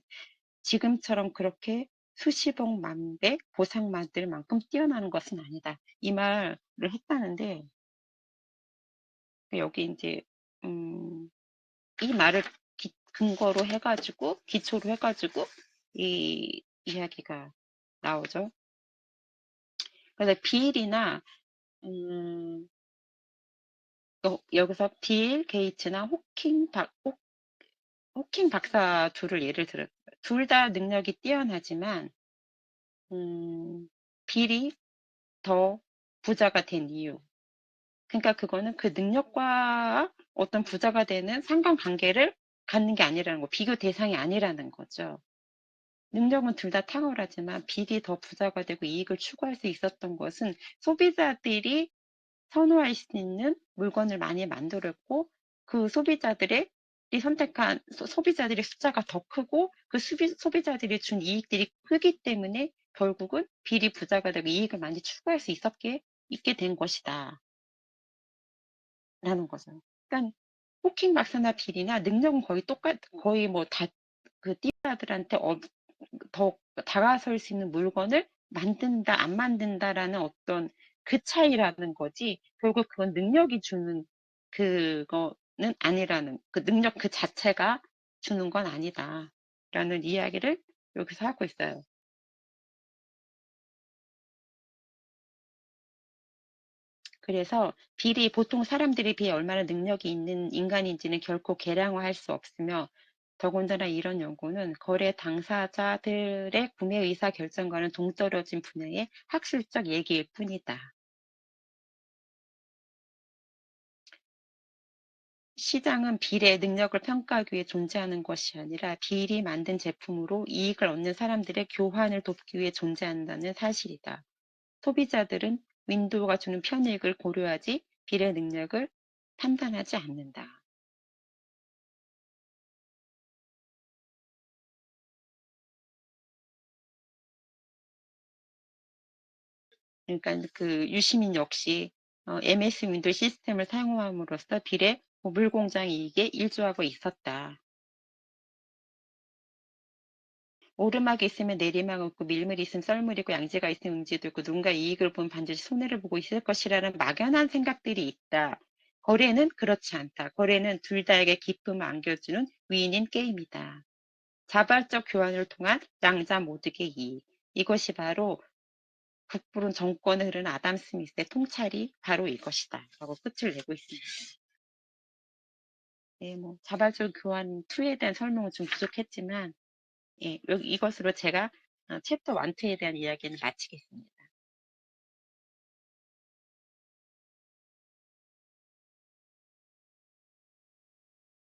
지금처럼 그렇게 수십억 만 배 보상받을 만큼 뛰어나는 것은 아니다. 이 말을 했다는데 여기 이제 이 말을 근거로 해가지고 기초로 해가지고 이 이야기가 나오죠. 그래서 빌이나 여기서 빌 게이츠나 호킹 박사 둘을 예를 들어요. 둘 다 능력이 뛰어나지만 빌이 더 부자가 된 이유. 그러니까 그거는 그 능력과 어떤 부자가 되는 상관관계를 갖는 게 아니라는 거, 비교 대상이 아니라는 거죠. 능력은 둘 다 탁월하지만 빌이 더 부자가 되고 이익을 추구할 수 있었던 것은 소비자들이 선호할 수 있는 물건을 많이 만들었고 그 소비자들의 선택한 소비자들의 숫자가 더 크고 그 소비자들이 준 이익들이 크기 때문에 결국은 빌이 부자가 되고 이익을 많이 추구할 수 있게 된 것이다. 라는 거죠. 그러니까 호킹 박사나 빌이나 능력은 거의 뭐 다 그 띠아들한테 더 다가설 수 있는 물건을 만든다, 안 만든다라는 어떤 그 차이라는 거지. 결국 그건 능력이 주는 그거는 아니라는, 그 능력 그 자체가 주는 건 아니다. 라는 이야기를 여기서 하고 있어요. 그래서 빌이 보통 사람들에 비해 얼마나 능력이 있는 인간인지는 결코 계량화할 수 없으며 더군다나 이런 연구는 거래 당사자들의 구매 의사 결정과는 동떨어진 분야의 학술적 얘기일 뿐이다. 시장은 빌의 능력을 평가하기 위해 존재하는 것이 아니라 빌이 만든 제품으로 이익을 얻는 사람들의 교환을 돕기 위해 존재한다는 사실이다. 소비자들은 윈도우가 주는 편익을 고려하지 비례 능력을 판단하지 않는다. 그러니까 그 유시민 역시 MS 윈도우 시스템을 사용함으로써 비례 보물공장 이익에 일조하고 있었다. 오르막이 있으면 내리막 없고 밀물이 있으면 썰물이고 양지가 있으면 음지도 있고 누군가 이익을 보면 반드시 손해를 보고 있을 것이라는 막연한 생각들이 있다. 거래는 그렇지 않다. 거래는 둘 다에게 기쁨을 안겨주는 위인인 게임이다. 자발적 교환을 통한 양자 모두의 이익. 이것이 바로 북부론 정권을 흐르는 아담 스미스의 통찰이 바로 이것이다. 라고 끝을 내고 있습니다. 네, 뭐 자발적 교환 2에 대한 설명은 좀 부족했지만 예, 이것으로 제가 챕터 1, 2에 대한 이야기는 마치겠습니다.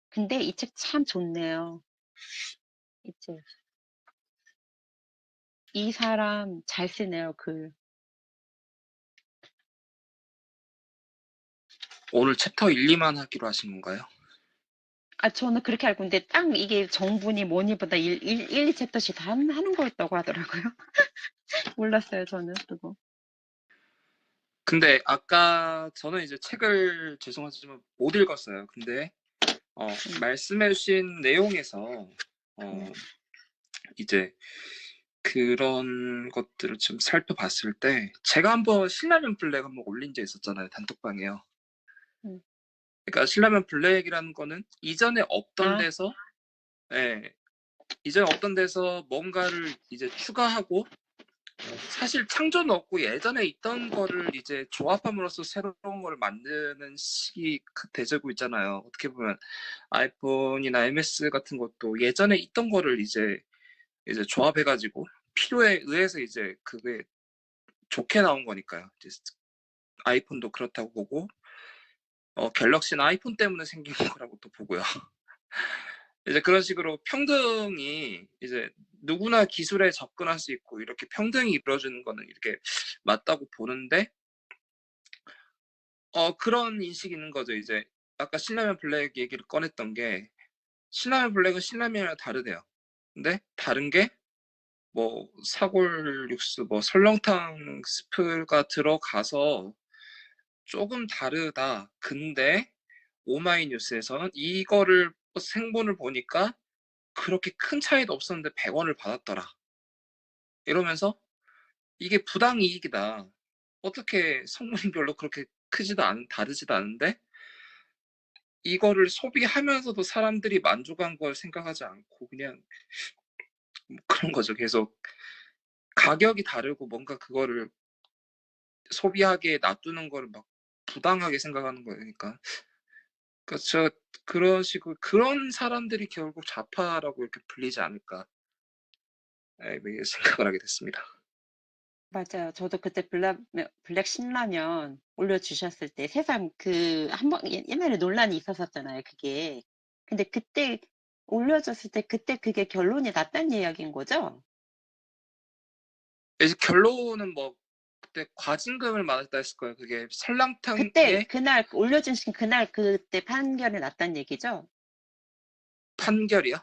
근데 이 책 참 좋네요. 이 책. 이 사람 잘 쓰네요, 글. 오늘 챕터 1, 2만 하기로 하신 건가요? 아, 저는 그렇게 알고 있는데 딱 이게 정분이 뭐니보다 1, 2챕터씩 다 하는 거였다고 하더라고요. 몰랐어요, 저는 그거. 근데 아까 저는 이제 책을 죄송하지만 못 읽었어요. 근데 말씀해주신 내용에서 이제 그런 것들을 좀 살펴봤을 때 제가 한번 신라면 블랙 한번 올린 적 있었잖아요. 단톡방에요. 음. 그러니까 신라면 블랙이라는 거는 이전에 없던 아. 데서 이전에 없던 데서 뭔가를 이제 추가하고 사실 창조는 없고 예전에 있던 거를 이제 조합함으로써 새로운 걸 만드는 식이 되고 있잖아요. 어떻게 보면 아이폰이나 MS 같은 것도 예전에 있던 거를 이제 조합해가지고 필요에 의해서 이제 그게 좋게 나온 거니까요. 이제 아이폰도 그렇다고 보고 갤럭시는 아이폰 때문에 생긴 거라고 또 보고요. 이제 그런 식으로 평등이 이제 누구나 기술에 접근할 수 있고 이렇게 평등이 이루어지는 거는 이렇게 맞다고 보는데 그런 인식이 있는 거죠. 이제 아까 신라면 블랙 얘기를 꺼냈던 게 신라면 블랙은 신라면이랑 다르대요. 근데 다른 게 뭐 사골 육수, 뭐 설렁탕 스프가 들어가서 조금 다르다. 근데 오마이뉴스에서는 이거를 생본을 보니까 그렇게 큰 차이도 없었는데 100원을 받았더라. 이러면서 이게 부당이익이다. 어떻게 성분이 별로 그렇게 다르지도 않은데 이거를 소비하면서도 사람들이 만족한 걸 생각하지 않고 그냥 그런 거죠. 계속 가격이 다르고 뭔가 그거를 소비하게 놔두는 거를 막 부당하게 생각하는 거니까. 그러니까 그런 식으로 그런 사람들이 결국 좌파라고 이렇게 불리지 않을까 생각을 하게 됐습니다. 맞아요. 저도 그때 블랙 신라면 올려주셨을 때 세상 한번 옛날에 논란이 있었었잖아요, 그게. 근데 그때 올려줬을 때 그때 그게 결론이 났다는 이야기인 거죠? 이제 결론은 뭐 그때 과징금을 맞았다 했을 거예요. 그게 그때 설렁탕에 그날 올려주신 그날 그때 판결이 났다는 얘기죠? 판결이요?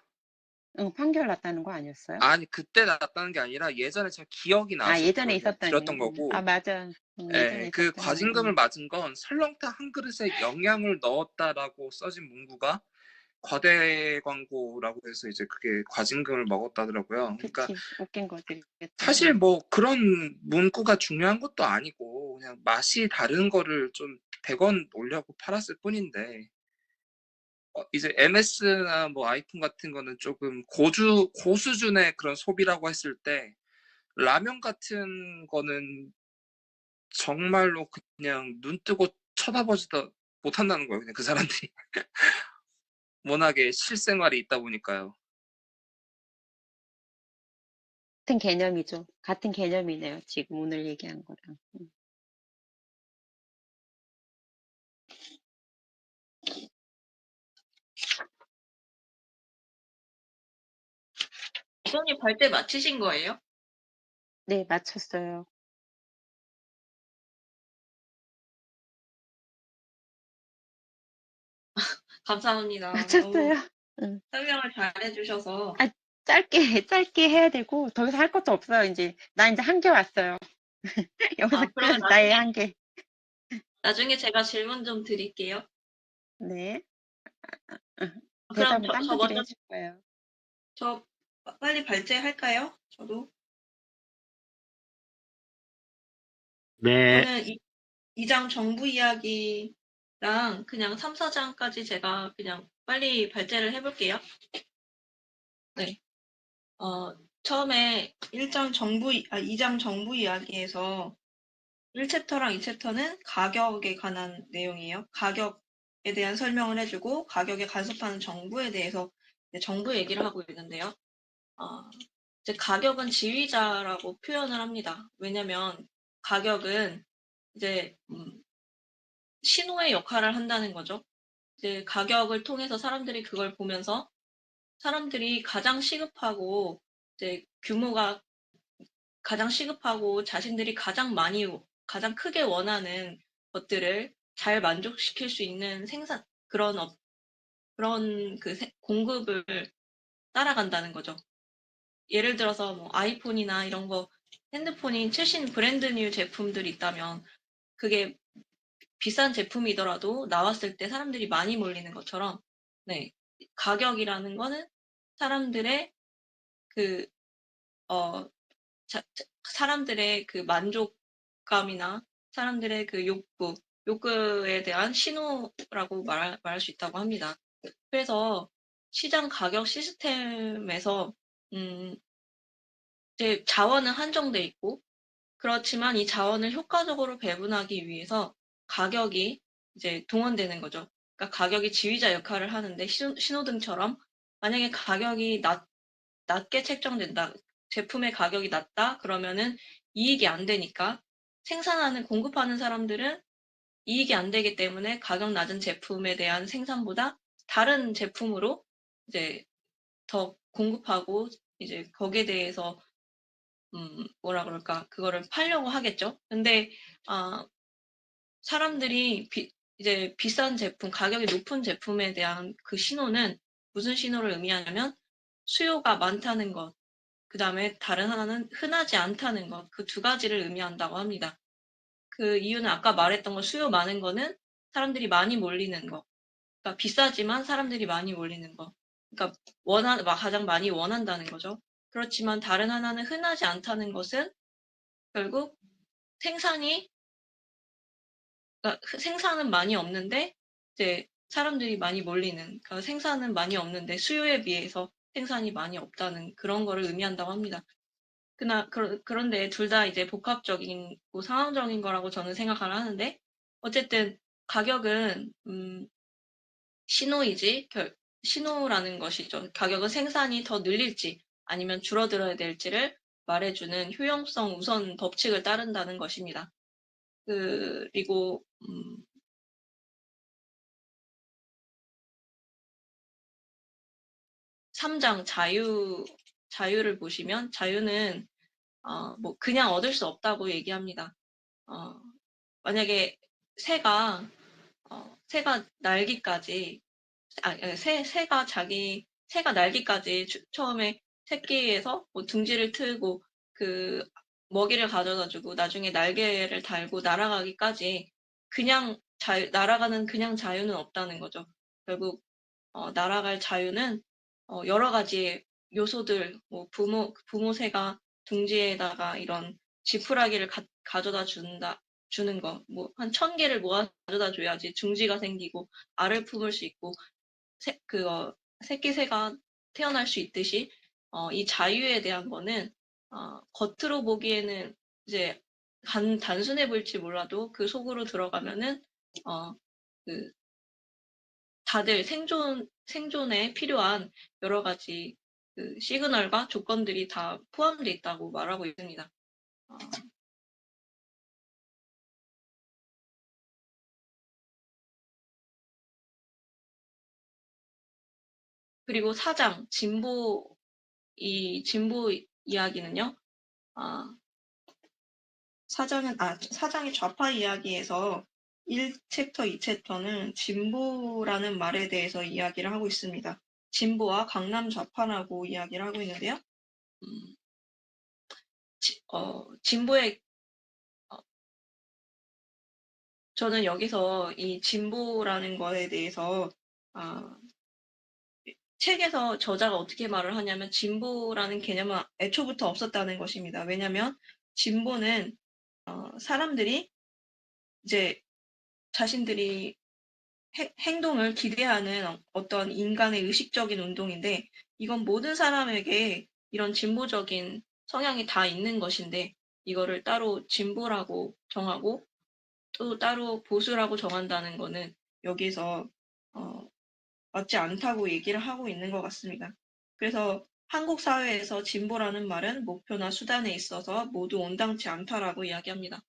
응, 판결 났다는 거 아니었어요? 아니 그때 났다는 게 아니라 예전에 제가 기억이 아, 나서 예전에 그걸 드렸던 있었다니. 거고 아, 맞아. 예전에 그 있었다니. 과징금을 맞은 건 설렁탕 한 그릇에 영양을 넣었다라고 써진 문구가 과대 광고라고 해서 이제 그게 과징금을 먹었다더라고요. 그러니까 그치. 웃긴 거지. 사실 뭐 그런 문구가 중요한 것도 아니고 그냥 맛이 다른 거를 좀 100원 올려고 팔았을 뿐인데 이제 MS나 뭐 아이폰 같은 거는 조금 고수준의 그런 소비라고 했을 때 라면 같은 거는 정말로 그냥 눈 뜨고 쳐다보지도 못한다는 거예요. 그냥 그 사람들이 워낙에 실생활이 있다 보니까요. 같은 개념이죠. 같은 개념이네요. 지금 오늘 얘기한 거랑. 이선이 발대 마치신 거예요? 네, 맞췄어요. 감사합니다. 맞췄어요. 너무 응. 설명을 잘 해주셔서. 아, 짧게 해야 되고, 더 이상 할 것도 없어요, 이제. 나 이제 한계 왔어요. 여기서 그러면 끝, 나의 한계. 나중에 제가 질문 좀 드릴게요. 네. 응. 그럼 대답은 딴 저 분들이 먼저, 해줄 거예요. 저 빨리 발제할까요? 저도. 네. 저는 2장 정부 이야기랑 그냥 3, 4장까지 제가 그냥 빨리 발제를 해볼게요. 네. 처음에 2장 정부 이야기에서 1챕터랑 2챕터는 가격에 관한 내용이에요. 가격에 대한 설명을 해주고 가격에 간섭하는 정부에 대해서 정부 얘기를 하고 있는데요. 이제 가격은 지휘자라고 표현을 합니다. 왜냐면 가격은 이제 신호의 역할을 한다는 거죠. 이제 가격을 통해서 사람들이 그걸 보면서 사람들이 가장 시급하고 이제 규모가 가장 시급하고 자신들이 가장 크게 원하는 것들을 잘 만족시킬 수 있는 그런 공급을 따라간다는 거죠. 예를 들어서 뭐 아이폰이나 이런 거 핸드폰이 최신 브랜드 뉴 제품들이 있다면 그게 비싼 제품이더라도 나왔을 때 사람들이 많이 몰리는 것처럼, 네, 가격이라는 거는 사람들의 그, 어, 사람들의 그 만족감이나 사람들의 그 욕구에 대한 신호라고 말할 수 있다고 합니다. 그래서 시장 가격 시스템에서, 이제 자원은 한정돼 있고, 그렇지만 이 자원을 효과적으로 배분하기 위해서 가격이 이제 동원되는 거죠. 그러니까 가격이 지휘자 역할을 하는데 신호등처럼 만약에 가격이 낮게 책정된다. 제품의 가격이 낮다? 그러면은 이익이 안 되니까 공급하는 사람들은 이익이 안 되기 때문에 가격 낮은 제품에 대한 생산보다 다른 제품으로 이제 더 공급하고 이제 거기에 대해서 뭐라 그럴까, 그거를 팔려고 하겠죠. 근데, 사람들이 이제 비싼 제품, 가격이 높은 제품에 대한 그 신호는 무슨 신호를 의미하냐면 수요가 많다는 것, 그 다음에 다른 하나는 흔하지 않다는 것, 그 두 가지를 의미한다고 합니다. 그 이유는 아까 말했던 거 수요 많은 거는 사람들이 많이 몰리는 거. 그러니까 비싸지만 사람들이 많이 몰리는 거. 그러니까 가장 많이 원한다는 거죠. 그렇지만 다른 하나는 흔하지 않다는 것은 결국 생산이 생산은 많이 없는데 이제 사람들이 많이 몰리는, 그러니까 생산은 많이 없는데 수요에 비해서 생산이 많이 없다는 그런 거를 의미한다고 합니다. 그런데 둘 다 이제 복합적이고 상황적인 거라고 저는 생각을 하는데, 어쨌든 가격은 신호라는 것이죠. 가격은 생산이 더 늘릴지 아니면 줄어들어야 될지를 말해주는 효용성 우선 법칙을 따른다는 것입니다. 그리고 3장 자유를 보시면 자유는 뭐 그냥 얻을 수 없다고 얘기합니다. 만약에 새가 날기까지 새가 날기까지 처음에 새끼에서 뭐 둥지를 트고 그 먹이를 가져다 주고 나중에 날개를 달고 날아가기까지 날아가는 그냥 자유는 없다는 거죠. 결국 날아갈 자유는 여러 가지 요소들, 뭐 부모 새가 둥지에다가 이런 지푸라기를 가져다 주는 거, 뭐 한 1000개를 모아 가져다 줘야지 둥지가 생기고 알을 품을 수 있고 새끼 새가 태어날 수 있듯이 이 자유에 대한 거는 겉으로 보기에는 이제 단순해 보일지 몰라도 그 속으로 들어가면은 그 다들 생존에 필요한 여러 가지 그 시그널과 조건들이 다 포함되어 있다고 말하고 있습니다. 그리고 4장 진보 이야기는요. 사장의 좌파 이야기에서 1챕터, 2챕터는 진보라는 말에 대해서 이야기를 하고 있습니다. 진보와 강남 좌파라고 이야기를 하고 있는데요. 진보의 저는 여기서 이 진보라는 거에 대해서 책에서 저자가 어떻게 말을 하냐면 진보라는 개념은 애초부터 없었다는 것입니다. 왜냐하면 진보는 사람들이 이제 자신들이 행동을 기대하는 어떤 인간의 의식적인 운동인데 이건 모든 사람에게 이런 진보적인 성향이 다 있는 것인데 이거를 따로 진보라고 정하고 또 따로 보수라고 정한다는 거는 여기서 맞지 않다고 얘기를 하고 있는 것 같습니다. 그래서 한국 사회에서 진보라는 말은 목표나 수단에 있어서 모두 온당치 않다라고 이야기합니다.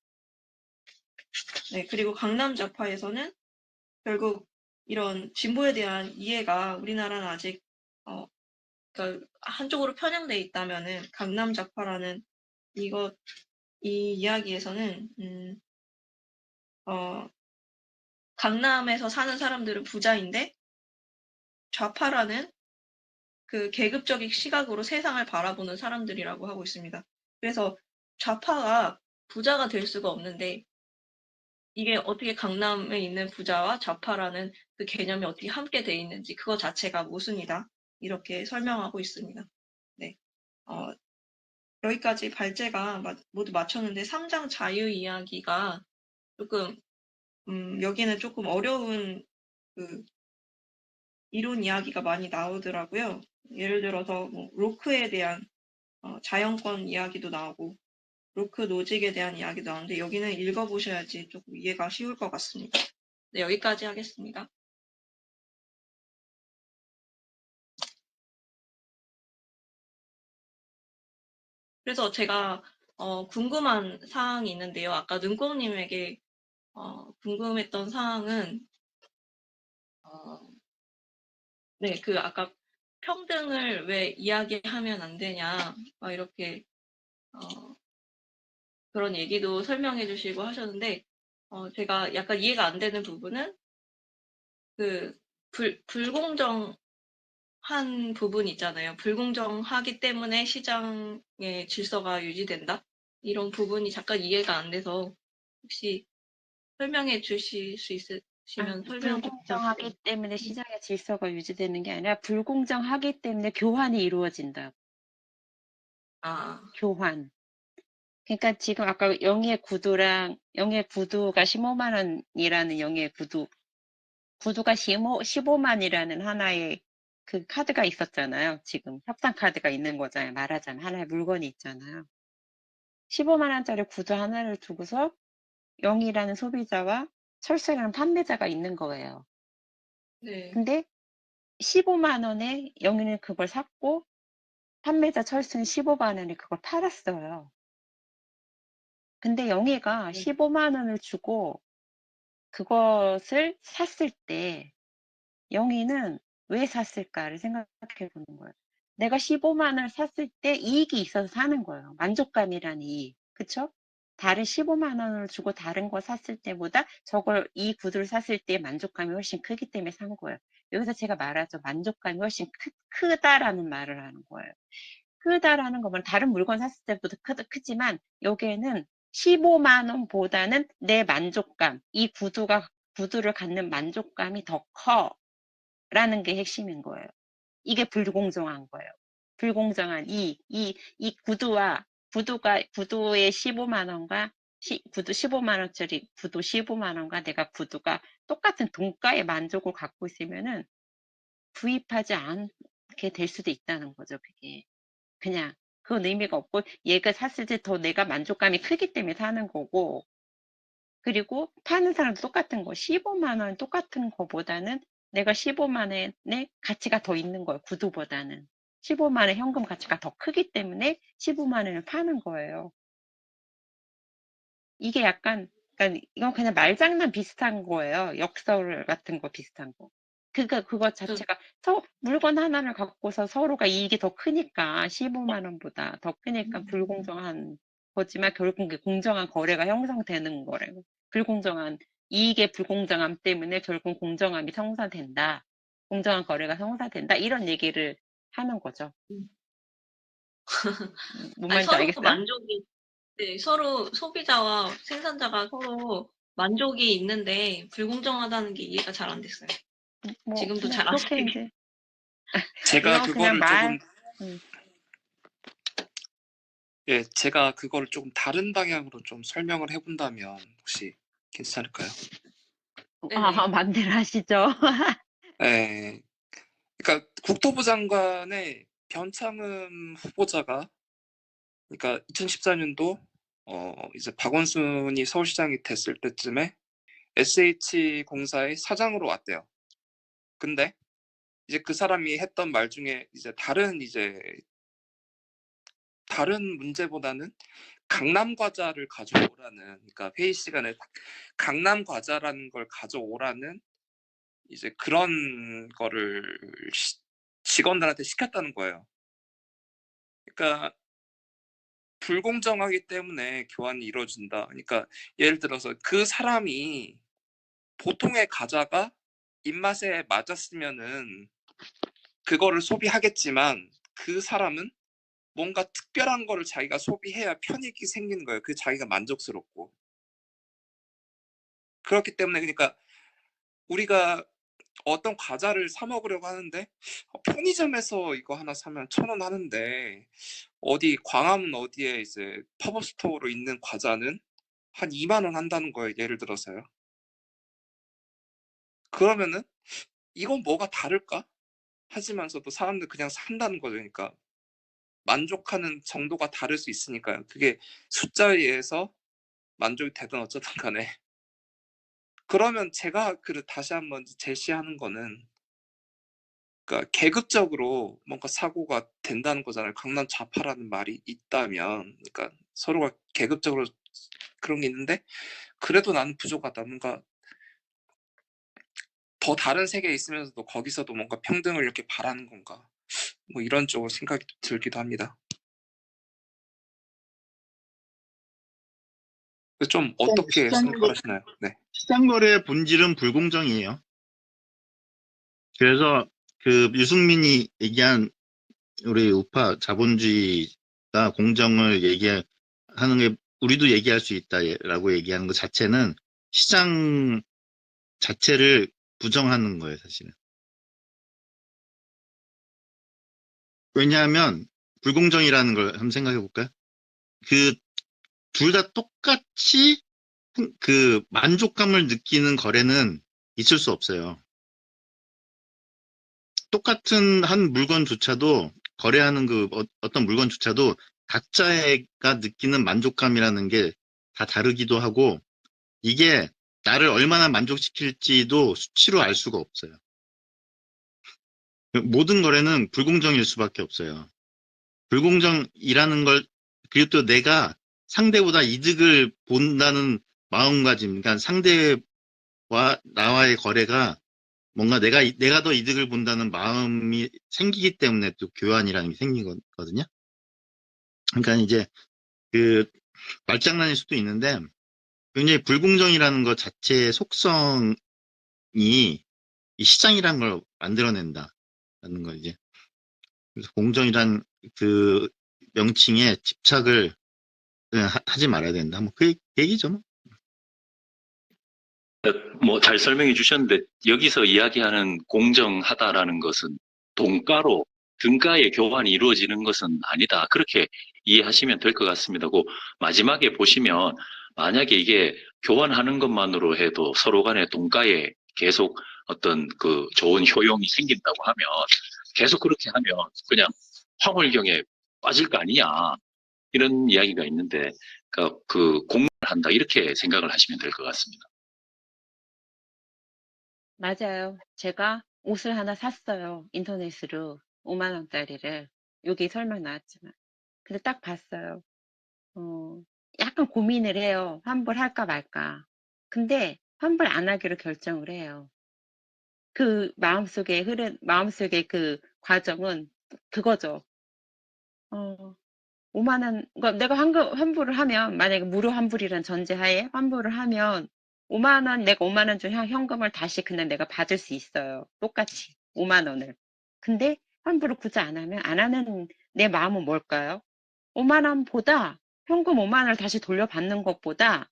네, 그리고 강남 좌파에서는 결국 이런 진보에 대한 이해가 우리나라는 아직 그러니까 한쪽으로 편향돼 있다면은 강남 좌파라는 이 이야기에서는 강남에서 사는 사람들은 부자인데 좌파라는 그 계급적인 시각으로 세상을 바라보는 사람들이라고 하고 있습니다. 그래서 좌파가 부자가 될 수가 없는데 이게 어떻게 강남에 있는 부자와 좌파라는 그 개념이 어떻게 함께 돼 있는지 그거 자체가 모순이다. 이렇게 설명하고 있습니다. 네. 여기까지 발제가 모두 마쳤는데 3장 자유 이야기가 조금 여기는 조금 어려운 그 이론 이야기가 많이 나오더라고요. 예를 들어서 뭐 로크에 대한 자연권 이야기도 나오고 로크 노직에 대한 이야기도 나오는데 여기는 읽어보셔야지 조금 이해가 쉬울 것 같습니다. 네, 여기까지 하겠습니다. 그래서 제가 궁금한 사항이 있는데요. 아까 눈꽃님에게 궁금했던 사항은 네, 그 아까 평등을 왜 이야기하면 안 되냐 막 이렇게 그런 얘기도 설명해 주시고 하셨는데 제가 약간 이해가 안 되는 부분은 그 불공정한 부분이 있잖아요. 불공정하기 때문에 시장의 질서가 유지된다? 이런 부분이 잠깐 이해가 안 돼서 혹시 설명해 주실 수 있으시면 설명 좀 불공정하기 부탁드립니다. 때문에 시장의 질서가 유지되는 게 아니라 불공정하기 때문에 교환이 이루어진다. 교환. 그러니까 지금 아까 영의 구두랑 영의 구두가 15만 원이라는 영의 구두가 15만이라는 하나의 그 카드가 있었잖아요. 지금 협상 카드가 있는 거잖아요. 말하자면 하나의 물건이 있잖아요. 15만 원짜리 구두 하나를 두고서 영이라는 소비자와 철수라는 판매자가 있는 거예요. 네. 근데 15만 원에 영희는 그걸 샀고 판매자 철수는 15만 원에 그걸 팔았어요. 근데 영희가 네. 15만 원을 주고 그것을 샀을 때 영희는 왜 샀을까를 생각해 보는 거예요. 내가 15만 원을 샀을 때 이익이 있어서 사는 거예요. 만족감이라는 이익. 그쵸? 다른 15만 원을 주고 다른 거 샀을 때보다 이 구두를 샀을 때 만족감이 훨씬 크기 때문에 산 거예요. 여기서 제가 말하죠. 만족감이 훨씬 크다라는 말을 하는 거예요. 크다라는 거면 다른 물건 샀을 때보다 크지만 여기에는 15만 원보다는 내 만족감, 이 구두를 갖는 만족감이 더 커. 라는 게 핵심인 거예요. 이게 불공정한 거예요. 불공정한 이 구두의 15만 원과 구두 15만 원짜리 구두 15만 원과 내가 구두가 똑같은 동가의 만족을 갖고 있으면은 구입하지 않게 될 수도 있다는 거죠, 그게. 그냥 그건 의미가 없고 얘가 샀을 때 더 내가 만족감이 크기 때문에 사는 거고 그리고 파는 사람도 똑같은 거 15만 원 똑같은 거보다는 내가 15만 원의 가치가 더 있는 거예요. 구두보다는. 15만 원 현금 가치가 더 크기 때문에 15만 원을 파는 거예요. 이게 약간 그러니까 이건 그냥 말장난 비슷한 거예요. 역설 같은 거 비슷한 거. 그거 자체가 물건 하나를 갖고서 서로가 이익이 더 크니까 15만 원보다 더 크니까 불공정한 거지만 결국 공정한 거래가 형성되는 거래요. 불공정한 이익의 불공정함 때문에 결국 공정함이 성사된다. 공정한 거래가 성사된다. 이런 얘기를 하는 거죠. 뭔 아니, 말인지 서로 알겠어요? 만족이, 네, 서로 소비자와 생산자가 서로 만족이 있는데 불공정하다는 게 이해가 잘 안 됐어요. 뭐 지금도 그냥 잘 안 그렇게 돼요. 이제 제가 이건 그냥 그거를 조금 음. 예, 제가 그거를 조금 다른 방향으로 좀 설명을 해본다면 혹시 괜찮을까요? 네네. 마음대로 하시죠. 예, 그러니까 국토부 장관의 변창흠 후보자가 그러니까 2014년도 이제 박원순이 서울시장이 됐을 때쯤에 SH공사의 사장으로 왔대요. 근데 이제 그 사람이 했던 말 중에 이제 다른 문제보다는 강남 과자를 가져오라는, 그러니까 회의 시간에 강남 과자라는 걸 가져오라는 이제 그런 거를 직원들한테 시켰다는 거예요. 그러니까 불공정하기 때문에 교환이 이루어진다. 그러니까 예를 들어서 그 사람이 보통의 과자가 입맛에 맞았으면은 그거를 소비하겠지만 그 사람은 뭔가 특별한 거를 자기가 소비해야 편익이 생기는 거예요. 그 자기가 만족스럽고. 그렇기 때문에 그러니까 우리가 어떤 과자를 사 먹으려고 하는데 편의점에서 이거 하나 사면 1,000원 하는데 어디 광화문 어디에 이제 팝업 스토어로 있는 과자는 한 2만 원 한다는 거예요. 예를 들어서요. 그러면은 이건 뭐가 다를까? 하지만서도 사람들 그냥 산다는 거죠. 그러니까 만족하는 정도가 다를 수 있으니까요. 그게 숫자에 의해서 만족이 되든 어쩌든 간에. 그러면 제가 다시 한번 제시하는 거는 그러니까 계급적으로 뭔가 사고가 된다는 거잖아요. 강남 좌파라는 말이 있다면, 그러니까 서로가 계급적으로 그런 게 있는데 그래도 나는 부족하다. 뭔가 더 다른 세계에 있으면서도 거기서도 뭔가 평등을 이렇게 바라는 건가? 뭐 이런 쪽으로 생각이 들기도 합니다. 좀 어떻게 생각하시나요? 네. 시장거래의 본질은 불공정이에요. 그래서 그 유승민이 얘기한 우리 우파 자본주의가 공정을 얘기하는 게 우리도 얘기할 수 있다라고 얘기하는 것 자체는 시장 자체를 부정하는 거예요, 사실은. 왜냐하면 불공정이라는 걸 한번 생각해 볼까요? 그 둘 다 똑같이 그 만족감을 느끼는 거래는 있을 수 없어요. 똑같은 한 물건조차도 거래하는 그 어떤 물건조차도 각자가 느끼는 만족감이라는 게 다 다르기도 하고 이게 나를 얼마나 만족시킬지도 수치로 알 수가 없어요. 모든 거래는 불공정일 수밖에 없어요. 불공정이라는 걸 그리고 또 내가 상대보다 이득을 본다는 마음가짐, 그러니까 상대와 나와의 거래가 뭔가 내가 더 이득을 본다는 마음이 생기기 때문에 또 교환이라는 게 생긴 거거든요. 그러니까 이제 그 말장난일 수도 있는데 굉장히 불공정이라는 것 자체의 속성이 이 시장이라는 걸 만들어낸다라는 거 이제 그래서 공정이란 그 명칭에 집착을 그냥 하지 말아야 된다. 뭐 그 얘기죠. 뭐. 뭐 잘 설명해 주셨는데 여기서 이야기하는 공정하다라는 것은 돈가로 등가의 교환이 이루어지는 것은 아니다. 그렇게 이해하시면 될 것 같습니다. 그 마지막에 보시면 만약에 이게 교환하는 것만으로 해도 서로 간에 돈가에 계속 어떤 그 좋은 효용이 생긴다고 하면 계속 그렇게 하면 그냥 황홀경에 빠질 거 아니냐. 이런 이야기가 있는데 그 공을 한다 이렇게 생각을 하시면 될 것 같습니다. 맞아요. 제가 옷을 하나 샀어요. 인터넷으로 5만 원짜리를. 여기 설명 나왔지만. 근데 딱 봤어요. 약간 고민을 해요. 환불할까 말까. 근데 환불 안 하기로 결정을 해요. 그 마음속에 그 과정은 그거죠. 어, 5만 원, 그러니까 내가 환불을 하면, 만약에 무료 환불이란 전제하에 환불을 하면 5만 원, 내가 5만 원 준 현금을 다시 그냥 내가 받을 수 있어요. 똑같이 5만 원을. 근데 환불을 굳이 안 하면 안 하는 내 마음은 뭘까요? 5만 원보다 현금 5만 원을 다시 돌려받는 것보다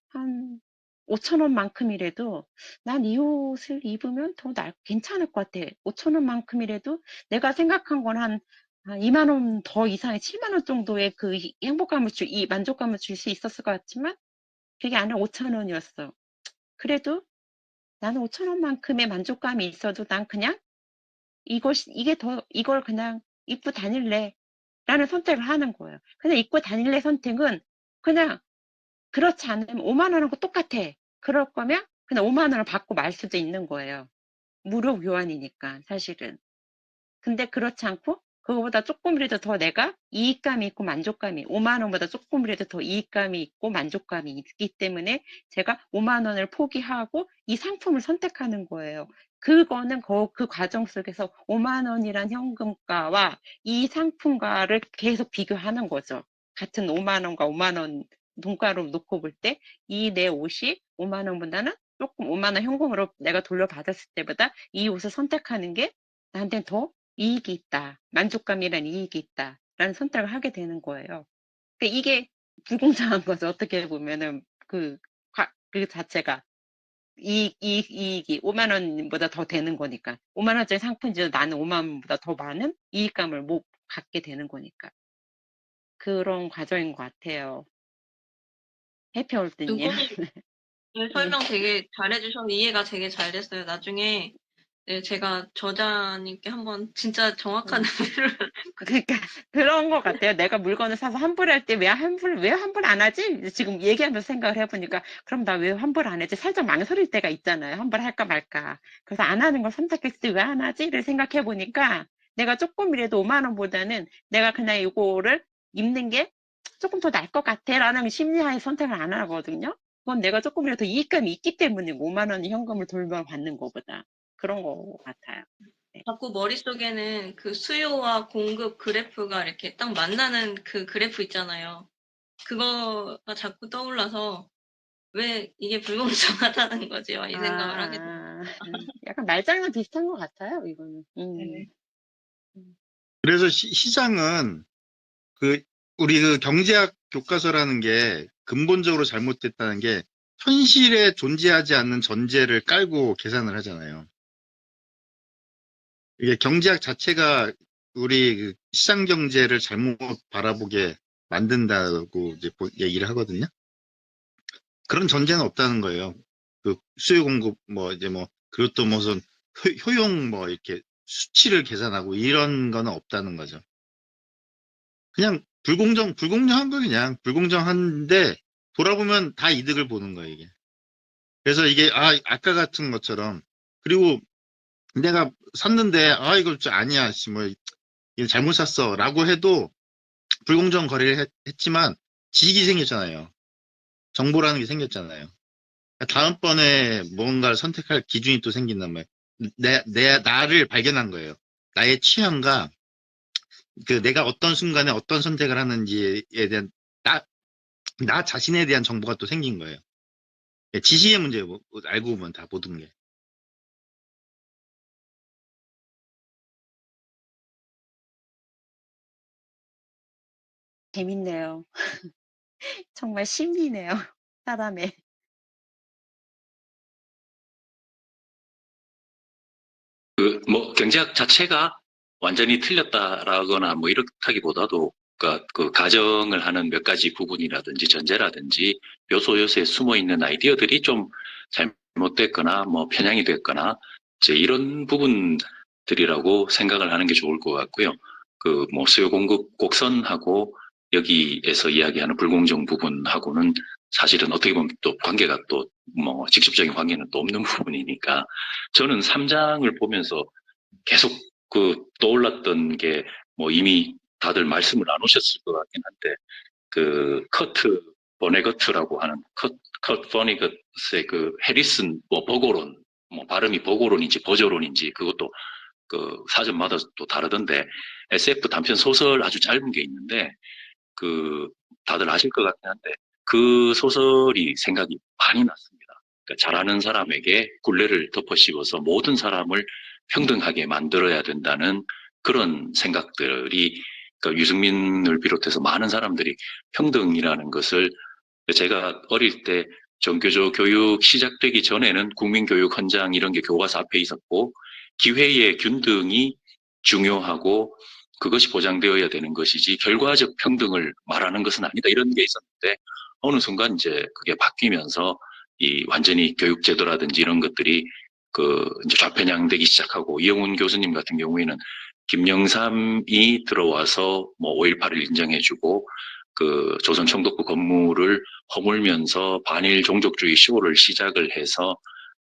한 5천 원만큼이라도 난 이 옷을 입으면 더 괜찮을 것 같아. 5천 원만큼이라도 내가 생각한 건 한 2만 원 더 이상의 7만 원 정도의 그 행복감을 이 만족감을 줄 수 있었을 것 같지만 그게 아니라 5천 원이었어. 그래도 나는 5천 원만큼의 만족감이 있어도 난 그냥 이걸 그냥 입고 다닐래. 라는 선택을 하는 거예요. 그냥 입고 다닐래 선택은 그냥 그렇지 않으면 5만 원하고 똑같아. 그럴 거면 그냥 5만 원을 받고 말 수도 있는 거예요. 무료 교환이니까 사실은. 근데 그렇지 않고 그거보다 조금이라도 더 내가 이익감이 있고 만족감이 5만 원보다 조금이라도 더 이익감이 있고 만족감이 있기 때문에 제가 5만 원을 포기하고 이 상품을 선택하는 거예요. 그거는 그 과정 속에서 5만 원이란 현금가와 이 상품가를 계속 비교하는 거죠. 같은 5만 원과 5만 원 돈가루 놓고 볼 때 이 내 옷이 5만 원보다는 조금 5만 원 현금으로 내가 돌려받았을 때보다 이 옷을 선택하는 게 나한테는 더 이익이 있다. 만족감이란 이익이 있다. 라는 선택을 하게 되는 거예요. 그러니까 이게 불공정한 거죠. 어떻게 보면은 그 자체가 이익이 5만 원보다 더 되는 거니까. 5만 원짜리 상품인지 나는 5만 원보다 더 많은 이익감을 못 갖게 되는 거니까. 그런 과정인 것 같아요. 해피월드님. 누구는 네. 설명 되게 잘해주셔서 이해가 되게 잘 됐어요. 나중에 네, 제가 저자님께 한번 진짜 정확한 의미를 그러니까 그런 것 같아요. 내가 물건을 사서 환불할 때 왜 환불 안 하지? 지금 얘기하면서 생각을 해보니까 그럼 나 왜 환불 안 하지? 살짝 망설일 때가 있잖아요. 환불할까 말까. 그래서 안 하는 걸 선택했을 때 왜 안 하지?를 생각해 보니까 내가 조금이라도 5만 원보다는 내가 그냥 이거를 입는 게 조금 더 나을 것 같아라는 심리하에 선택을 안 하거든요. 그건 내가 조금이라도 이익감이 있기 때문에 5만 원 현금을 돌려받는 것보다 그런 거 같아요. 자꾸 머릿속에는 그 수요와 공급 그래프가 이렇게 딱 만나는 그 그래프 있잖아요. 그거가 자꾸 떠올라서 왜 이게 불공정하다는 거지? 이 생각을 하게 돼요. 약간 말장난 비슷한 것 같아요, 이거는. 네. 그래서 시장은 우리 그 경제학 교과서라는 게 근본적으로 잘못됐다는 게 현실에 존재하지 않는 전제를 깔고 계산을 하잖아요. 이게 경제학 자체가 우리 그 시장 경제를 잘못 바라보게 만든다고 이제 얘기를 하거든요. 그런 전제는 없다는 거예요. 그 수요 공급 그것도 무슨 효용 이렇게 수치를 계산하고 이런 거는 없다는 거죠. 그냥 불공정한 거 그냥 불공정한데 돌아보면 다 이득을 보는 거예요, 이게. 그래서 이게 아까 같은 것처럼 그리고 내가 샀는데 이거 아니야, 이거 잘못 샀어라고 해도 불공정 거래를 했지만 지익이 생겼잖아요. 정보라는 게 생겼잖아요. 다음번에 뭔가를 선택할 기준이 또 생긴단 말이에요. 나를 발견한 거예요. 나의 취향과 내가 어떤 순간에 어떤 선택을 하는지에 대한 나 자신에 대한 정보가 또 생긴 거예요. 지시의 문제예요. 알고 보면 다 모든 게. 재밌네요. 정말 심리네요, 사람의. 경제학 자체가 완전히 틀렸다라거나 이렇다기보다도 그 가정을 하는 몇 가지 부분이라든지 전제라든지 요소에 숨어 있는 아이디어들이 좀 잘못됐거나 편향이 됐거나 이제 이런 부분들이라고 생각을 하는 게 좋을 것 같고요. 수요 공급 곡선하고 여기에서 이야기하는 불공정 부분하고는 사실은 어떻게 보면 또 관계가 또 직접적인 관계는 또 없는 부분이니까 저는 3장을 보면서 계속 떠올랐던 게 이미 다들 말씀을 나누셨을 것 같긴 한데 커트 버네거트라고 하는 커트 버네거트의 해리슨 버거론 발음이 버거론인지 버저론인지 그것도 사전마다 또 다르던데 SF 단편 소설 아주 짧은 게 있는데 다들 아실 것 같긴 한데 그 소설이 생각이 많이 났습니다. 그러니까 잘하는 사람에게 굴레를 덮어 씌워서 모든 사람을 평등하게 만들어야 된다는 그런 생각들이 그러니까 유승민을 비롯해서 많은 사람들이 평등이라는 것을 제가 어릴 때 정교조 교육 시작되기 전에는 국민교육 헌장 이런 게 교과서 앞에 있었고 기회의 균등이 중요하고 그것이 보장되어야 되는 것이지 결과적 평등을 말하는 것은 아니다 이런 게 있었는데 어느 순간 이제 그게 바뀌면서 이 완전히 교육제도라든지 이런 것들이 그 이제 좌편향되기 시작하고 이영훈 교수님 같은 경우에는 김영삼이 들어와서 뭐 5.18을 인정해주고 그 조선 총독부 건물을 허물면서 반일 종족주의 쇼를 시작을 해서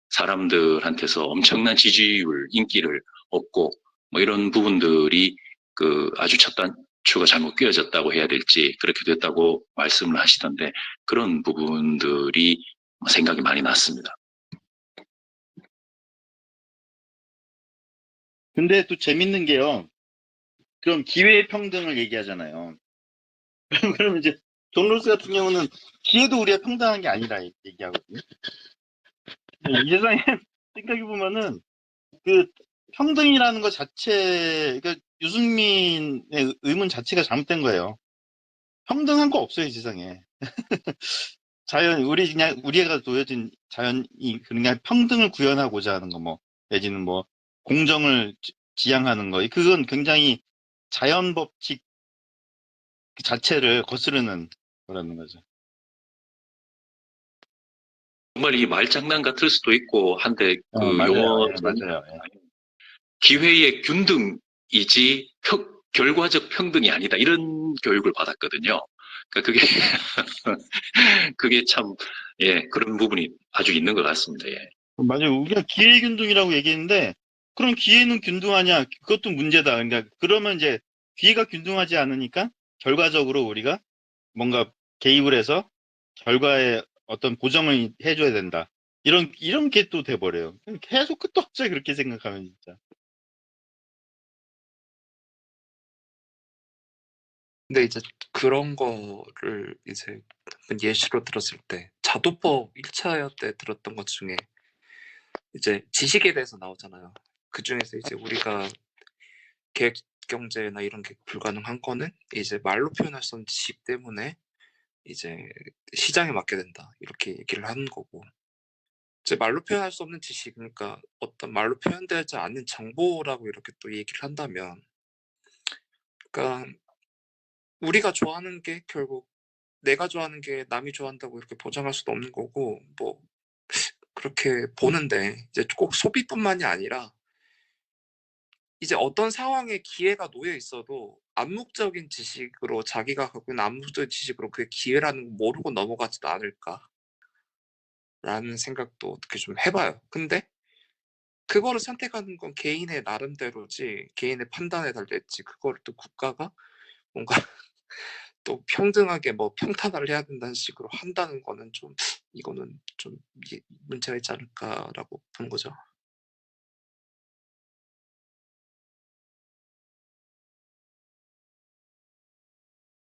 사람들한테서 엄청난 지지율, 인기를 얻고 뭐 이런 부분들이 그 아주 첫 단추가 잘못 끼워졌다고 해야 될지 그렇게 됐다고 말씀을 하시던데 그런 부분들이 생각이 많이 났습니다. 근데 또 재밌는 게요. 그럼 기회 평등을 얘기하잖아요. 그러면 이제 존 롤스 같은 경우는 기회도 우리가 평등한 게 아니라 얘기하거든요. 이 세상에 생각해 보면은 그 평등이라는 것 자체, 그러니까 유승민의 의문 자체가 잘못된 거예요. 평등한 거 없어요, 이 세상에. 자연, 우리가 놓여진 자연이, 그러니까 평등을 구현하고자 하는 거, 뭐, 내지는 뭐, 공정을 지향하는 거, 그건 굉장히 자연 법칙 그 자체를 거스르는 거라는 거죠. 정말 이 말장난 같을 수도 있고 한데 그 맞아요. 용어 예, 맞아요. 예. 기회의 균등이지 결과적 평등이 아니다 이런 교육을 받았거든요. 그러니까 그게 그게 참 예, 그런 부분이 아주 있는 것 같습니다. 예. 맞아요. 우리가 기회균등이라고 얘기했는데, 그럼 기회는 균등하냐? 그것도 문제다. 그러니까, 그러면 이제 기회가 균등하지 않으니까 결과적으로 우리가 뭔가 개입을 해서 결과에 어떤 보정을 해줘야 된다. 이런 게 또 돼버려요. 계속 끝도 없어요. 그렇게 생각하면 진짜. 근데 이제 그런 거를 이제 예시로 들었을 때 자도법 1차 때 들었던 것 중에 이제 지식에 대해서 나오잖아요. 그 중에서 이제 우리가 계획 경제나 이런 게 불가능한 거는 이제 말로 표현할 수 없는 지식 때문에 이제 시장에 맡게 된다. 이렇게 얘기를 하는 거고. 이제 말로 표현할 수 없는 지식, 그러니까 어떤 말로 표현되지 않는 정보라고 이렇게 또 얘기를 한다면, 그러니까 우리가 좋아하는 게 결국 내가 좋아하는 게 남이 좋아한다고 이렇게 보장할 수도 없는 거고, 뭐 그렇게 보는데 이제 꼭 소비뿐만이 아니라 이제 어떤 상황에 기회가 놓여 있어도 암묵적인 지식으로 자기가 갖고 있는 암묵적인 지식으로 그게 기회라는 걸 모르고 넘어가지도 않을까라는 생각도 어떻게 좀 해봐요. 근데 그거를 선택하는 건 개인의 나름대로지, 개인의 판단에 달려있지. 그거를 또 국가가 뭔가 또 평등하게 뭐 평탄화를 해야 된다는 식으로 한다는 거는 좀, 이거는 좀 문제가 있지 않을까라고 보는 거죠.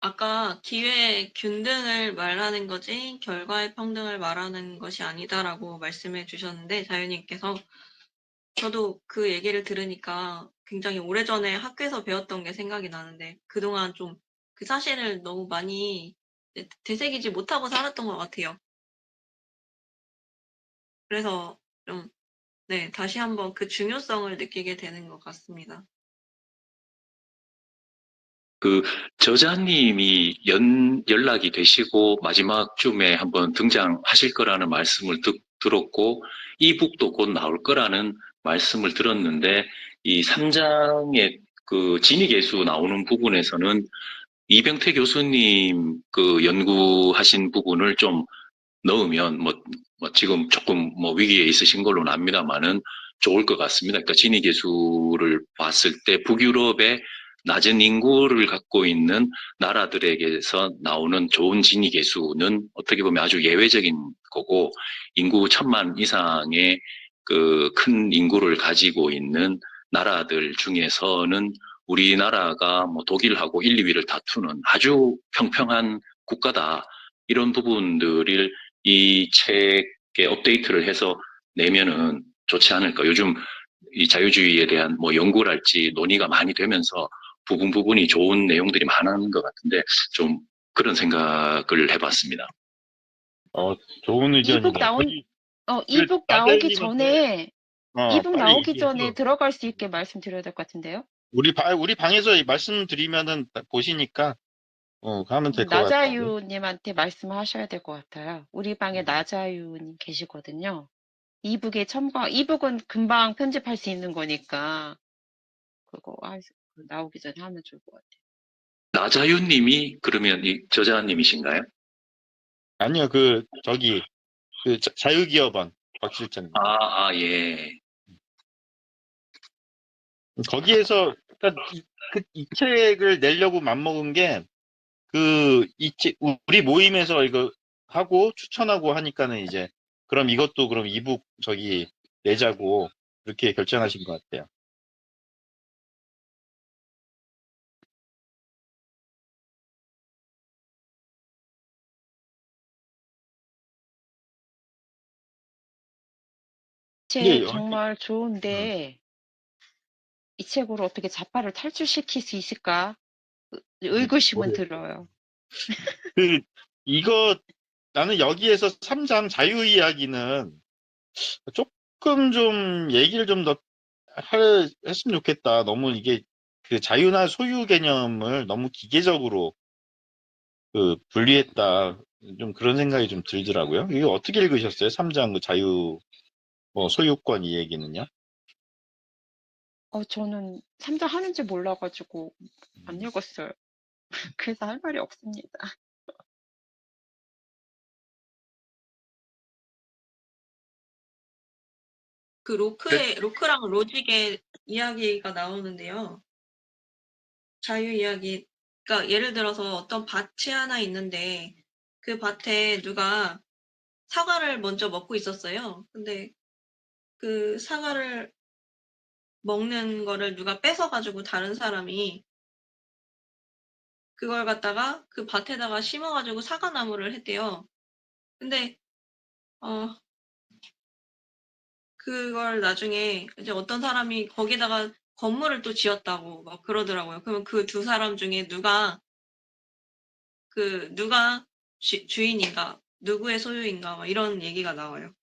아까 기회의 균등을 말하는 거지 결과의 평등을 말하는 것이 아니다라고 말씀해 주셨는데 자유님께서 저도 그 얘기를 들으니까 굉장히 오래전에 학교에서 배웠던 게 생각이 나는데 그동안 좀 그 사실을 너무 많이 되새기지 못하고 살았던 것 같아요. 그래서 좀 네, 다시 한번 그 중요성을 느끼게 되는 것 같습니다. 그 저자님이 연락이 되시고 마지막 쯤에 한번 등장하실 거라는 말씀을 들었고 이북도 곧 나올 거라는 말씀을 들었는데 이 3장의 그 진위계수 나오는 부분에서는 이병태 교수님 그 연구하신 부분을 좀 넣으면 뭐 지금 조금 뭐 위기에 있으신 걸로는 압니다만은 좋을 것 같습니다. 그러니까 진위계수를 봤을 때 북유럽의 낮은 인구를 갖고 있는 나라들에게서 나오는 좋은 진위계수는 어떻게 보면 아주 예외적인 거고 인구 1,000만 이상의 그 큰 인구를 가지고 있는 나라들 중에서는 우리나라가 뭐 독일하고 1, 2위를 다투는 아주 평평한 국가다. 이런 부분들을 이 책 업데이트를 해서 내면은 좋지 않을까. 요즘 이 자유주의에 대한 뭐 연구랄지 논의가 많이 되면서 부분이 좋은 내용들이 많은 것 같은데 좀 그런 생각을 해봤습니다. 좋은 이북 의견이네요. 나온 저기 이북 나오기 나자유님한테 전에 이북 빨리 나오기 전에 얘기해서 들어갈 수 있게 말씀드려야 될 것 같은데요. 우리 방에서 말씀드리면은 보시니까 하면 될 것 같은데. 나자유님한테 말씀하셔야 될 것 같아요. 우리 방에 나자유님 계시거든요. 이북은 금방 편집할 수 있는 거니까 그거 나오기 전에 하면 좋을 것 같아요. 나자유님이 그러면 이 저자님이신가요? 아니요, 저기 자유기업원 박 실장님. 예. 거기에서 그러니까 이 책을 내려고 맘먹은 게 이 책 우리 모임에서 이거 하고 추천하고 하니까는 이제 그럼 이것도 그럼 이북 저기 내자고 그렇게 결정하신 것 같아요. 책 근데 정말 좋은데 이 책으로 어떻게 좌파를 탈출시킬 수 있을까? 의구심은 모르겠어요. 들어요. 이거 나는 여기에서 3장 자유 이야기는 조금 좀 얘기를 좀 더 했으면 좋겠다. 너무 이게 그 자유나 소유 개념을 너무 기계적으로 분리했다. 좀 그런 생각이 좀 들더라고요. 이거 어떻게 읽으셨어요? 3장 그 자유 소유권 이 얘기는요? 저는 3장 하는지 몰라가지고 안 읽었어요. 그래서 할 말이 없습니다. 그 로크랑 로직의 이야기가 나오는데요. 자유 이야기. 그러니까 예를 들어서 어떤 밭이 하나 있는데 그 밭에 누가 사과를 먼저 먹고 있었어요. 근데 그 사과를 먹는 거를 누가 뺏어가지고 다른 사람이 그걸 갖다가 그 밭에다가 심어가지고 사과나무를 했대요. 근데 그걸 나중에 이제 어떤 사람이 거기다가 건물을 또 지었다고 막 그러더라고요. 그러면 그 두 사람 중에 누가 주인인가, 누구의 소유인가, 막 이런 얘기가 나와요.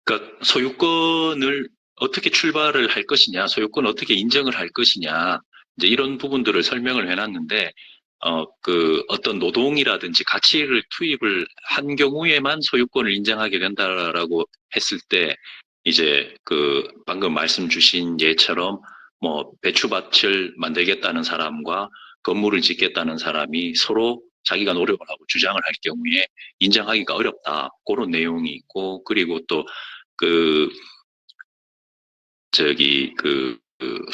그러니까 소유권을 어떻게 출발을 할 것이냐, 소유권을 어떻게 인정을 할 것이냐, 이제 이런 부분들을 설명을 해놨는데, 어떤 노동이라든지 가치를 투입을 한 경우에만 소유권을 인정하게 된다라고 했을 때, 이제 방금 말씀 주신 예처럼 뭐 배추밭을 만들겠다는 사람과 건물을 짓겠다는 사람이 서로 자기가 노력을 하고 주장을 할 경우에 인정하기가 어렵다. 그런 내용이 있고, 그리고 또 그,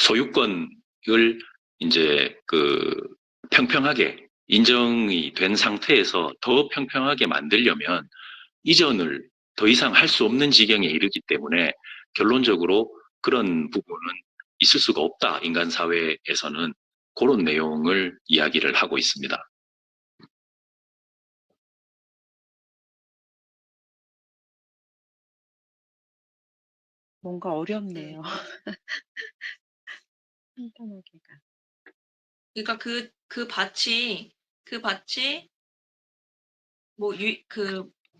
소유권을 이제 평평하게 인정이 된 상태에서 더 평평하게 만들려면 이전을 더 이상 할 수 없는 지경에 이르기 때문에 결론적으로 그런 부분은 있을 수가 없다. 인간 사회에서는 그런 내용을 이야기를 하고 있습니다. 뭔가 어렵네요. 판단하기가. 그러니까 그 밭이 뭐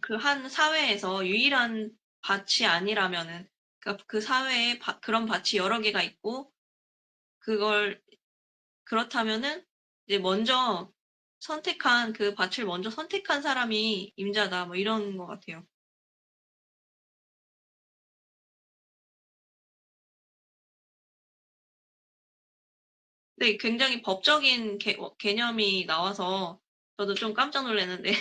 그 한 사회에서 유일한 밭이 아니라면은 그러니까 그 사회에 그런 밭이 여러 개가 있고 그렇다면은 이제 먼저 그 밭을 먼저 선택한 사람이 임자다 뭐 이런 것 같아요. 근데 굉장히 법적인 개념이 나와서 저도 좀 깜짝 놀랐는데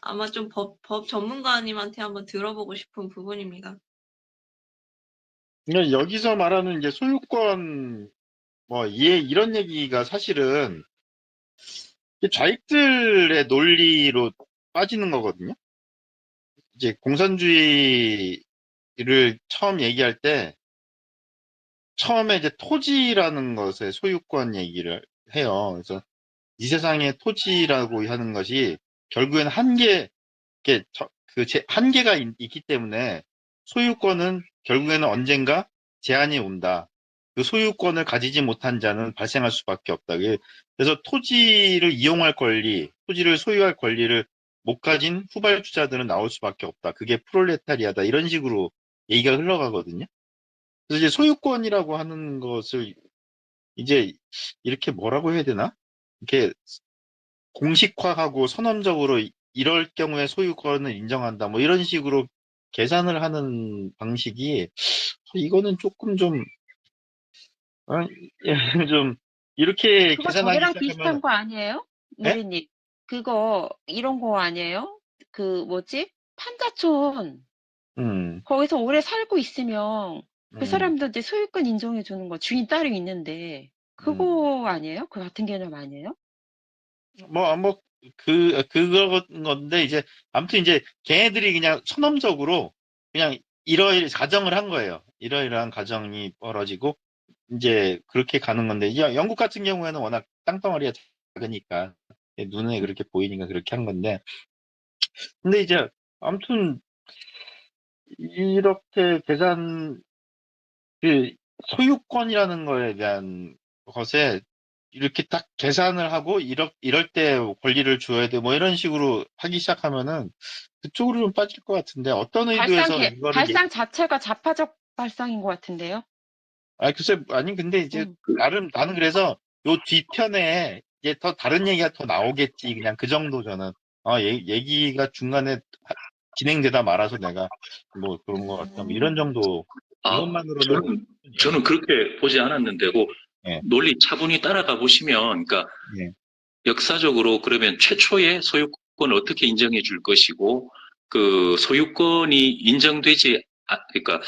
아마 좀 법 전문가님한테 한번 들어보고 싶은 부분입니다. 그러니까 여기서 말하는 이제 소유권 이런 얘기가 사실은 좌익들의 논리로 빠지는 거거든요. 이제 공산주의를 처음 얘기할 때 처음에 이제 토지라는 것의 소유권 얘기를 해요. 그래서 이 세상의 토지라고 하는 것이 결국엔 한계가 있기 때문에 소유권은 결국에는 언젠가 제한이 온다. 그 소유권을 가지지 못한 자는 발생할 수밖에 없다. 그래서 토지를 이용할 권리, 토지를 소유할 권리를 못 가진 후발주자들은 나올 수밖에 없다. 그게 프롤레타리아다. 이런 식으로 얘기가 흘러가거든요. 그래서 이제 소유권이라고 하는 것을 이제 이렇게 뭐라고 해야 되나? 이렇게 공식화하고 선언적으로 이럴 경우에 소유권을 인정한다. 뭐 이런 식으로 계산을 하는 방식이 이거는 조금 좀 어, 좀 이렇게 그거 계산하기 저기랑 시작하면 비슷한 거 아니에요? 예? 무리님. 그거 이런 거 아니에요? 그 뭐지? 판자촌. 음, 거기서 오래 살고 있으면 그 음, 사람들한테 소유권 인정해 주는 거 주인 따로 있는데 음. 그거 아니에요? 그 같은 개념 아니에요? 그거 건데, 이제, 아무튼 이제, 걔네들이 그냥 선언적으로, 그냥 가정을 한 거예요. 이러이러한 가정이 벌어지고, 이제, 그렇게 가는 건데, 영국 같은 경우에는 워낙 땅덩어리가 작으니까, 눈에 그렇게 보이니까 그렇게 한 건데, 근데 이제, 아무튼, 이렇게 그, 소유권이라는 거에 대한 것에 이렇게 딱 계산을 하고 이럴 때 권리를 줘야 돼 뭐 이런 식으로 하기 시작하면은 그쪽으로 좀 빠질 것 같은데 어떤 의도에서 이거를 발상 자체가 자파적 발상인 것 같은데요? 글쎄 아니 근데 이제 음. 나는 그래서 요 뒤편에 이제 더 다른 얘기가 더 나오겠지 그냥 그 정도 저는 얘기가 중간에 진행되다 말아서 내가 뭐 그런 것 같다 뭐 이런 정도 아, 이것만으로는 예, 저는 그렇게 보지 않았는데, 그 예, 논리 차분히 따라가 보시면, 그러니까 예. 역사적으로 그러면 최초의 소유권을 어떻게 인정해 줄 것이고, 그 소유권이 인정되지, 그러니까,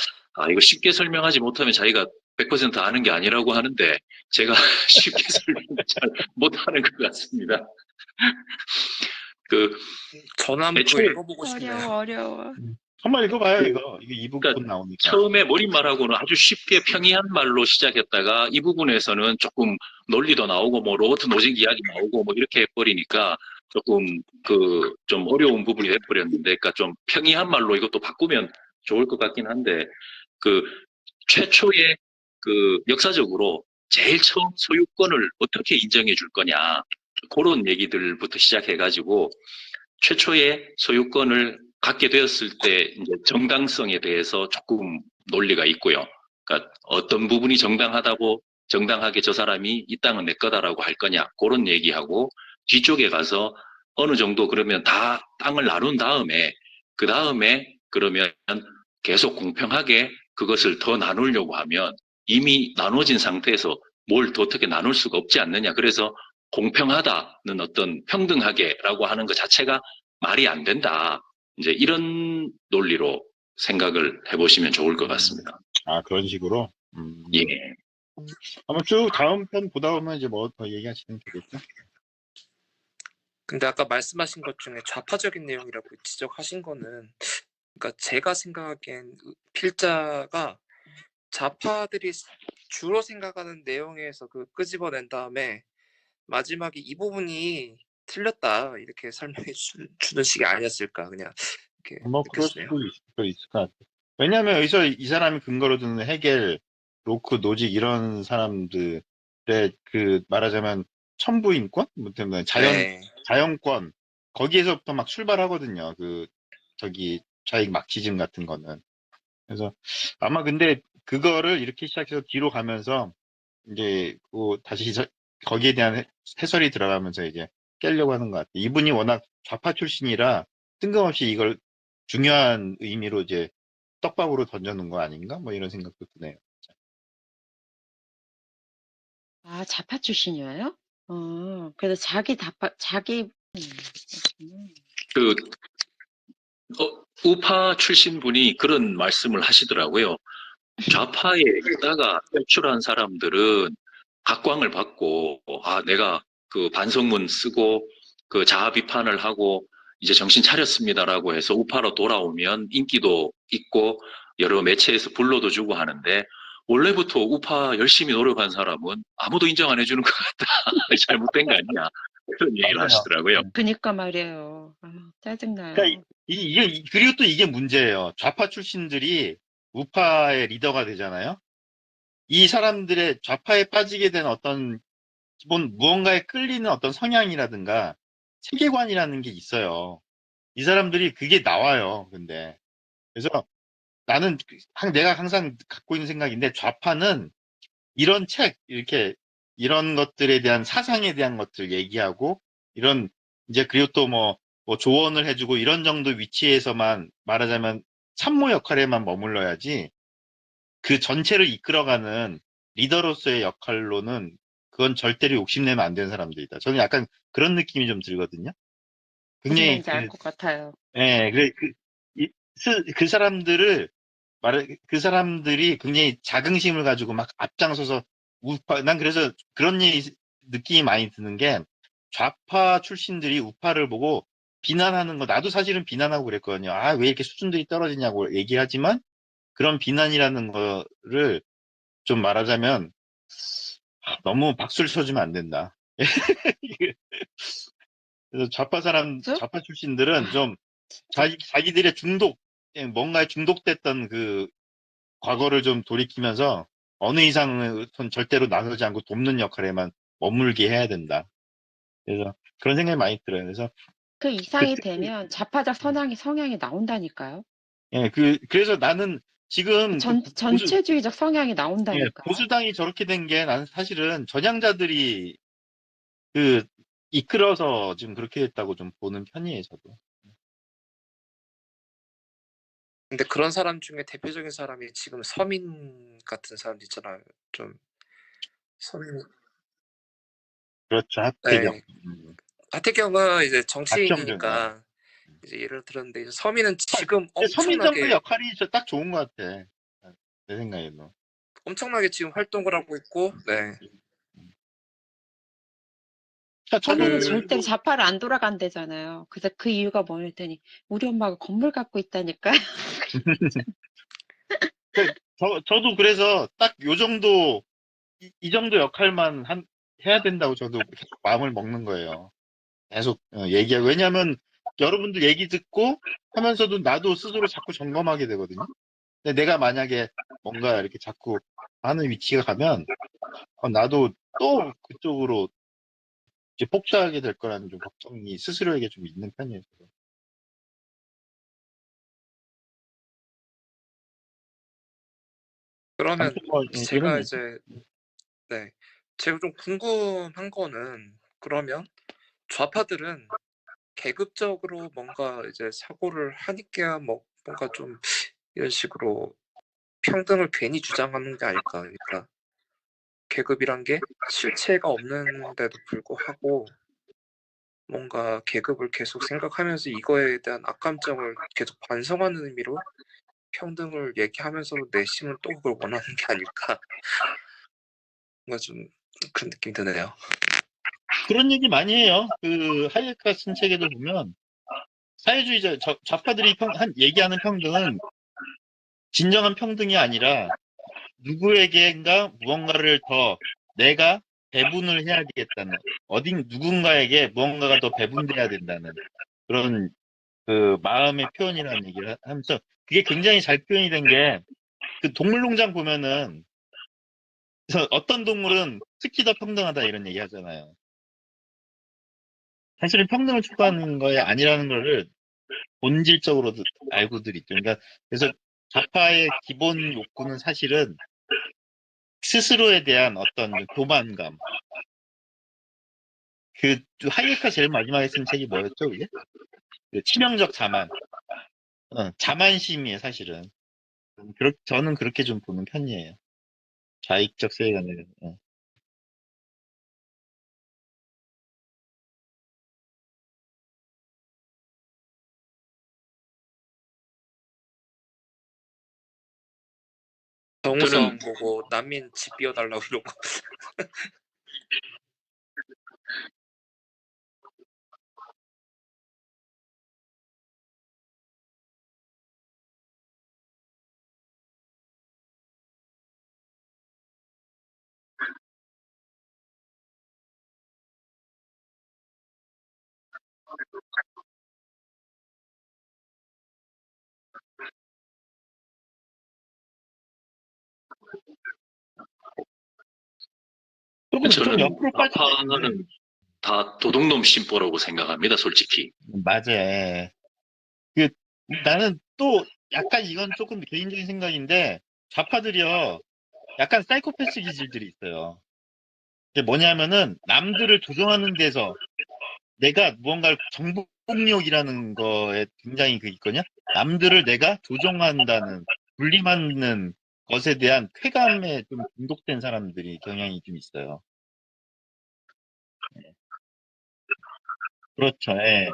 이거 쉽게 설명하지 못하면 자기가 100% 아는 게 아니라고 하는데, 제가 쉽게 설명을 잘 못하는 것 같습니다. 그, 저는 한번 그거 애초에, 읽어보고 싶네요. 어려워. 한번 읽어봐요, 그, 이거. 이게 이 부분 그러니까 나오니까. 처음에 몰입말하고는 아주 쉽게 평이한 말로 시작했다가 이 부분에서는 조금 논리도 나오고 뭐 로버트 노직 이야기 나오고 뭐 이렇게 해버리니까 조금 그 좀 어려운 부분이 돼버렸는데, 그러니까 좀 평이한 말로 이것도 바꾸면 좋을 것 같긴 한데, 그 최초의 그 역사적으로 제일 처음 소유권을 어떻게 인정해 줄 거냐, 그런 얘기들부터 시작해가지고 최초의 소유권을 갖게 되었을 때 이제 정당성에 대해서 조금 논리가 있고요. 그러니까 어떤 부분이 정당하게 저 사람이 이 땅은 내 거다라고 할 거냐, 그런 얘기하고, 뒤쪽에 가서 어느 정도 그러면 다 땅을 나눈 다음에 그 다음에 그러면 계속 공평하게 그것을 더 나누려고 하면 이미 나눠진 상태에서 뭘 더 어떻게 나눌 수가 없지 않느냐. 그래서 공평하다는 어떤 평등하게라고 하는 것 자체가 말이 안 된다. 이제 이런 논리로 생각을 해보시면 좋을 것 같습니다. 그런 식으로? 예. 한번 쭉 다음 편 보다 보면 이제 뭐 더 얘기하시면 되겠죠? 근데 아까 말씀하신 것 중에 좌파적인 내용이라고 지적하신 거는, 그러니까 제가 생각하기엔 필자가 좌파들이 주로 생각하는 내용에서 끄집어낸 다음에 마지막에 이 부분이 틀렸다 이렇게 설명해 주는 식이 아니었을까 그냥 이렇게 뭐 그럴 느꼈어요. 수도 있을 것 같아요. 왜냐하면 여기서 이 사람이 근거로 드는 헤겔, 로크, 노직 이런 사람들의 그 말하자면 천부인권? 뭐 때문에 네. 자연권 거기에서부터 막 출발하거든요. 저기 좌익 막치즘 같은 거는. 그래서 아마 근데 그거를 이렇게 시작해서 뒤로 가면서 이제 다시 거기에 대한 해설이 들어가면서 이제 깨려고 하는 것 같아요. 이분이 워낙 좌파 출신이라 뜬금없이 이걸 중요한 의미로 이제 떡밥으로 던져놓은 거 아닌가? 뭐 이런 생각도 드네요. 아, 좌파 출신이에요? 그래서 그, 우파 출신 분이 그런 말씀을 하시더라고요. 좌파에 있다가 탈출한 사람들은 각광을 받고, 내가 그 반성문 쓰고 그 자아 비판을 하고 이제 정신 차렸습니다라고 해서 우파로 돌아오면 인기도 있고 여러 매체에서 불러도 주고 하는데, 원래부터 우파 열심히 노력한 사람은 아무도 인정 안 해주는 것 같다. 잘못된 거 아니냐. 그런 얘기를 맞아요. 하시더라고요. 그니까 말이에요. 아, 그러니까 짜증나요. 그리고 또 이게 문제예요. 좌파 출신들이 우파의 리더가 되잖아요. 이 사람들의 좌파에 빠지게 된 어떤 기본 무언가에 끌리는 어떤 성향이라든가 세계관이라는 게 있어요. 이 사람들이 그게 나와요. 근데 그래서 나는 내가 항상 갖고 있는 생각인데 좌파는 이런 책 이렇게 이런 것들에 대한 사상에 대한 것들 얘기하고 이런 이제 그리고 또 뭐 조언을 해주고 이런 정도 위치에서만 말하자면 참모 역할에만 머물러야지 그 전체를 이끌어가는 리더로서의 역할로는 그건 절대로 욕심내면 안 되는 사람들이다. 저는 약간 그런 느낌이 좀 들거든요. 무슨 굉장히 말인지 알 것 같아요. 예, 그래 그 사람들을 그 사람들이 굉장히 자긍심을 가지고 막 앞장서서 난 그래서 그런 느낌이 많이 드는 게 좌파 출신들이 우파를 보고 비난하는 거 나도 사실은 비난하고 그랬거든요. 아, 왜 이렇게 수준들이 떨어지냐고 얘기하지만 그런 비난이라는 거를 좀 말하자면 너무 박수를 쳐주면 안 된다. 그래서 쭉? 좌파 출신들은 좀 자기들의 뭔가에 중독됐던 그 과거를 좀 돌이키면서 어느 이상은 절대로 나서지 않고 돕는 역할에만 머물게 해야 된다. 그래서 그런 생각이 많이 들어요. 그래서 그 그 이상이 특히 되면 좌파적 성향이 나온다니까요. 그래서 나는 지금 전체주의적 성향이 예, 나온다니까요. 보수당이 저렇게 된 게 나는 사실은 전향자들이 그 이끌어서 지금 그렇게 됐다고 좀 보는 편이에요, 저도. 근데 그런 사람 중에 대표적인 사람이 지금 서민 같은 사람 있잖아요. 좀 서민. 그렇죠, 하태경. 네. 하태경은 이제 박정준. 예. 정치인이니까 이제 예를 들었는데 이제 서민은 지금 근데 서민정부 엄청나게 역할이 딱 좋은 것 같아. 내 생각에도. 지금 활동을 하고 있고, 네. 그러니까 서민은 그 절대로 좌파를 안 돌아간대잖아요. 그래서 그 이유가 뭐냐 했더니 우리 엄마가 건물 갖고 있다니까요. 저도 그래서 딱 요 정도, 이 정도 역할만 해야 된다고 저도 계속 마음을 먹는 거예요. 계속 얘기하고. 왜냐하면 여러분들 얘기 듣고 하면서도 나도 스스로 자꾸 점검하게 되거든요. 근데 내가 만약에 뭔가 이렇게 자꾸 하는 위치가 가면 나도 또 그쪽으로 이제 폭주하게 될 거라는 좀 걱정이 스스로에게 좀 있는 편이에요. 저도. 그러면 아무튼 뭐 이런 제가 얘기. 이제 네. 제가 좀 궁금한 거는 그러면 좌파들은 계급적으로 뭔가 이제 사고를 하니까 뭔가 좀 이런 식으로 평등을 괜히 주장하는 게 아닐까. 그러니까 계급이란 게 실체가 없는데도 불구하고 뭔가 계급을 계속 생각하면서 이거에 대한 악감정을 계속 반성하는 의미로 평등을 얘기하면서도 내심은 또 그걸 원하는 게 아닐까. 뭔가 좀 그런 느낌이 드네요. 그런 얘기 많이 해요. 그 하이에크 쓴 책에도 보면 사회주의자 좌파들이 얘기하는 평등은 진정한 평등이 아니라 누구에게인가 무언가를 더 내가 배분을 해야 되겠다는 누군가에게 무언가가 더 배분돼야 된다는 그런 그 마음의 표현이라는 얘기를 하면서 그게 굉장히 잘 표현이 된 게 그 동물농장 보면은 그래서 어떤 동물은 특히 더 평등하다 이런 얘기 하잖아요. 사실은 평등을 추구하는 거에 아니라는 거를 본질적으로 알고들 있죠. 그러니까 그래서 좌파의 기본 욕구는 사실은 스스로에 대한 어떤 교만감. 그 하이에크가 제일 마지막에 쓴 책이 뭐였죠, 그게? 그 치명적 자만. 자만심이에요, 사실은. 저는 그렇게 좀 보는 편이에요. 좌익적 세계관을. 정우성 보고 난민 집 비워달라고 이러고 조금 저는 옆으로 빠져. 좌파는 다 도둑놈 심보라고 생각합니다, 솔직히. 맞아. 그 나는 또 약간 이건 조금 개인적인 생각인데 좌파들이요 약간 사이코패스 기질들이 있어요. 이게 뭐냐면은 남들을 조종하는 데서 내가 무언가를 정복력이라는 거에 굉장히 그 있거든요. 남들을 내가 조종한다는 군림하는 것에 대한 쾌감에 좀 중독된 사람들이 경향이 좀 있어요. 그렇죠. 예.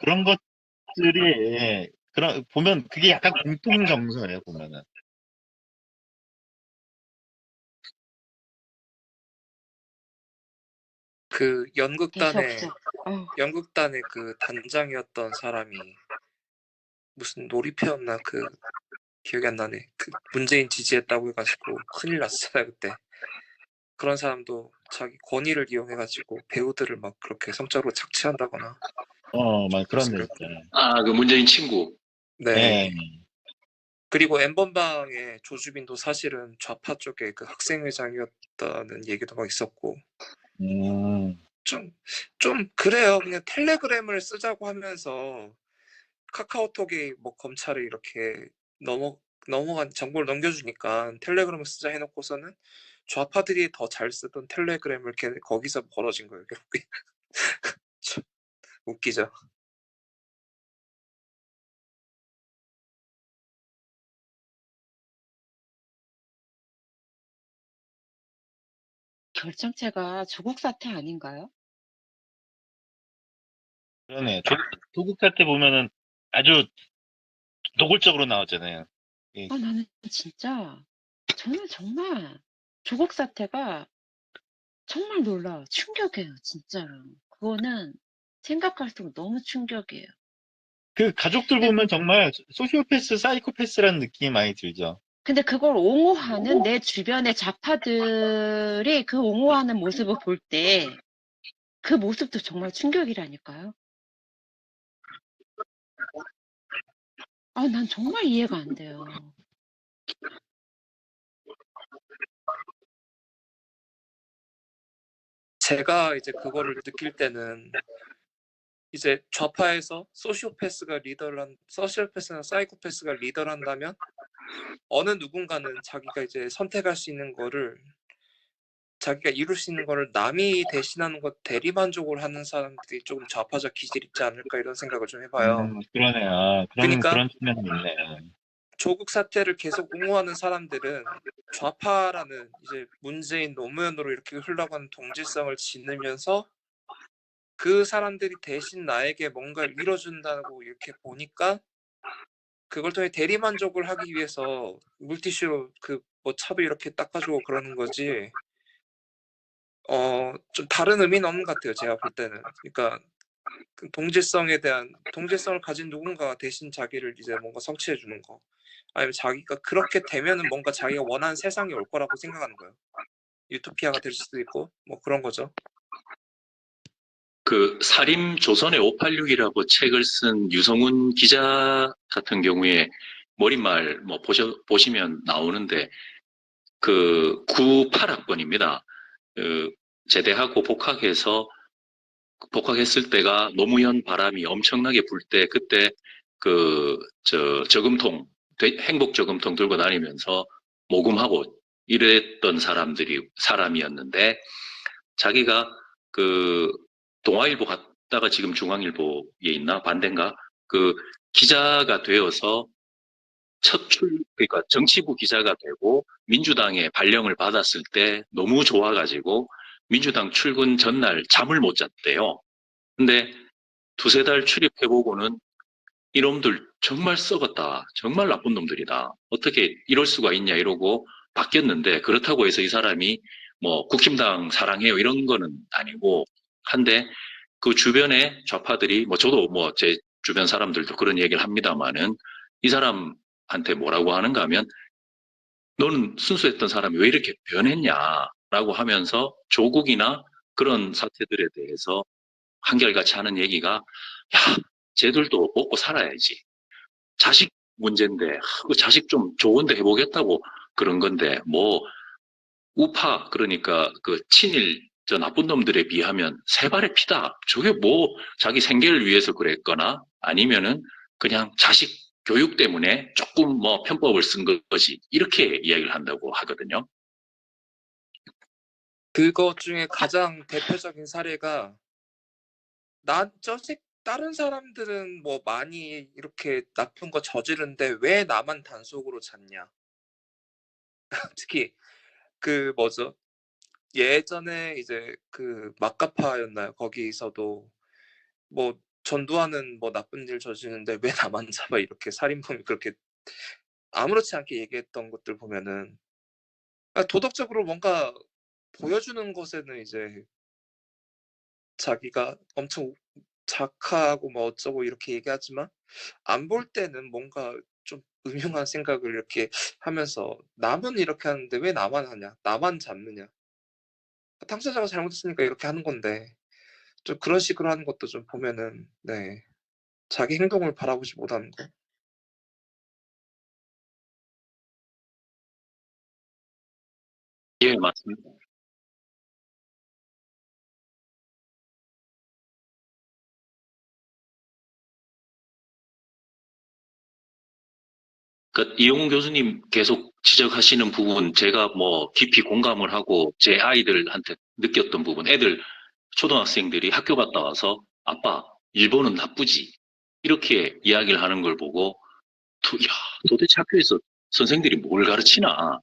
그런 것들이 예. 그런 보면 그게 약간 공통 정서예요, 보면은. 그 재수 없어. 어. 연극단의 그 단장이었던 사람이 무슨 놀이패였나 그 기억이 안 나네. 그 문재인 지지했다고 해가지고 큰일 났잖아요 그때. 그런 사람도 자기 권위를 이용해가지고 배우들을 막 그렇게 성적으로 착취한다거나 막 그런 데 그랬었거든요. 있잖아요. 아, 그 문재인 친구. 네. 예. 그리고 엠번방의 조주빈도 사실은 좌파 쪽의 그 학생회장이었다는 얘기도 막 있었고 음, 좀 그래요. 그냥 텔레그램을 쓰자고 하면서 카카오톡이 뭐 검찰에 이렇게 넘어간 정보를 넘겨주니까 텔레그램을 쓰자 해놓고서는 좌파들이 더 잘 쓰던 텔레그램을 거기서 벌어진 거예요. 결국에. 참 웃기죠. 결정체가 조국 사태 아닌가요? 그러네. 조국 사태 보면은 아주 노골적으로 나왔잖아요. 예. 아, 나는 진짜 저는 정말 조국 사태가 정말 놀라워요. 충격이에요, 진짜로. 그거는 생각할수록 너무 충격이에요. 그 가족들 보면 정말 소시오패스, 사이코패스라는 느낌이 많이 들죠. 근데 그걸 옹호하는 내 주변의 좌파들이 그 옹호하는 모습을 볼 때 그 모습도 정말 충격이라니까요. 아, 난 정말 이해가 안 돼요. 제가 이제 그거를 느낄 때는 이제 좌파에서 소시오패스나 사이코패스가 리더를 한다면 어느 누군가는 자기가 이제 선택할 수 있는 거를 자기가 이룰 수 있는 거를 남이 대신하는 것 대리만족을 하는 사람들이 조금 좌파적 기질이 있지 않을까 이런 생각을 좀 해봐요. 그러네요. 아, 그러니까 그런 측면이 있네. 조국 사태를 계속 옹호하는 사람들은 좌파라는 이제 문재인 노무현으로 이렇게 흘러가는 동질성을 지니면서 그 사람들이 대신 나에게 뭔가를 이뤄준다고 이렇게 보니까 그걸 통해 대리만족을 하기 위해서 물티슈로 그 뭐 차도 이렇게 닦아주고 그러는 거지. 좀 다른 의미는 없는 것 같아요. 제가 볼 때는. 그러니까 그 동질성을 가진 누군가가 대신 자기를 이제 뭔가 성취해 주는 거. 아니면 자기가 그렇게 되면은 뭔가 자기가 원하는 세상이 올 거라고 생각하는 거예요. 유토피아가 될 수도 있고 뭐 그런 거죠. 그 사림 조선의 586이라고 책을 쓴 유성훈 기자 같은 경우에 머릿말 뭐 보시면 나오는데 그 98학번입니다. 그 제대하고 복학했을 때가 노무현 바람이 엄청나게 불 때 그때 그 저금통 행복 저금통 들고 다니면서 모금하고 이랬던 사람이었는데 자기가 그 동아일보 갔다가 지금 중앙일보에 있나 반대인가 그 기자가 되어서 그러니까 정치부 기자가 되고 민주당의 발령을 받았을 때 너무 좋아가지고 민주당 출근 전날 잠을 못 잤대요. 근데 두세 달 출입해보고는 이놈들 정말 썩었다. 정말 나쁜 놈들이다. 어떻게 이럴 수가 있냐 이러고 바뀌었는데 그렇다고 해서 이 사람이 뭐 국힘당 사랑해요 이런 거는 아니고 한데 그 주변에 좌파들이 뭐 저도 뭐 제 주변 사람들도 그런 얘기를 합니다마는 이 사람한테 뭐라고 하는가 하면 너는 순수했던 사람이 왜 이렇게 변했냐라고 하면서 조국이나 그런 사태들에 대해서 한결같이 하는 얘기가 야 쟤들도 먹고 살아야지. 자식 문제인데 그 자식 좀 좋은데 해보겠다고 그런 건데 뭐 우파, 그러니까 그 친일, 저 나쁜 놈들에 비하면 세 발의 피다. 저게 뭐 자기 생계를 위해서 그랬거나 아니면은 그냥 자식 교육 때문에 조금 뭐 편법을 쓴 거지. 이렇게 이야기를 한다고 하거든요. 그것 중에 가장 대표적인 사례가 다른 사람들은 뭐 많이 이렇게 나쁜 거 저지른데 왜 나만 단속으로 잡냐. 특히 그 뭐죠? 예전에 이제 그 마카파였나요? 거기서도 뭐 전두환은 뭐 나쁜 일 저지르는데 왜 나만 잡아 이렇게 살인범이 그렇게 아무렇지 않게 얘기했던 것들 보면은 도덕적으로 뭔가 보여주는 것에는 이제 자기가 엄청 작하고 뭐 어쩌고 이렇게 얘기하지만 안 볼 때는 뭔가 좀 음흉한 생각을 이렇게 하면서 남은 이렇게 하는데 왜 나만 하냐? 나만 잡느냐? 당사자가 잘못했으니까 이렇게 하는 건데 좀 그런 식으로 하는 것도 좀 보면은 네. 자기 행동을 바라보지 못하는 거. 예, 맞습니다. 그 이용훈 교수님 계속 지적하시는 부분 제가 뭐 깊이 공감을 하고 제 아이들한테 느꼈던 부분, 애들 초등학생들이 학교 갔다 와서 아빠, 일본은 나쁘지. 이렇게 이야기를 하는 걸 보고 야, 도대체 학교에서 선생들이 뭘 가르치나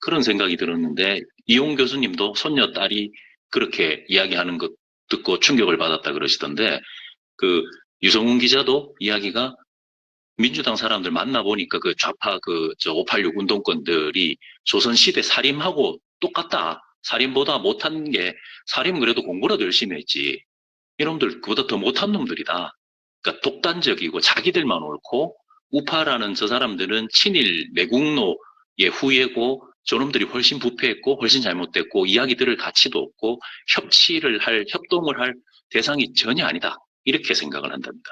그런 생각이 들었는데 이용 교수님도 손녀 딸이 그렇게 이야기하는 것 듣고 충격을 받았다 그러시던데 그 유성훈 기자도 이야기가 민주당 사람들 만나보니까 그 좌파 그 저 586 운동권들이 조선시대 살인하고 똑같다. 살인보다 못한 게 살인 그래도 공부라도 열심히 했지. 이놈들 그보다 더 못한 놈들이다. 그러니까 독단적이고 자기들만 옳고 우파라는 저 사람들은 친일 매국노의 후예고 저놈들이 훨씬 부패했고 훨씬 잘못됐고 이야기 들을 가치도 없고 협동을 할 대상이 전혀 아니다. 이렇게 생각을 한답니다.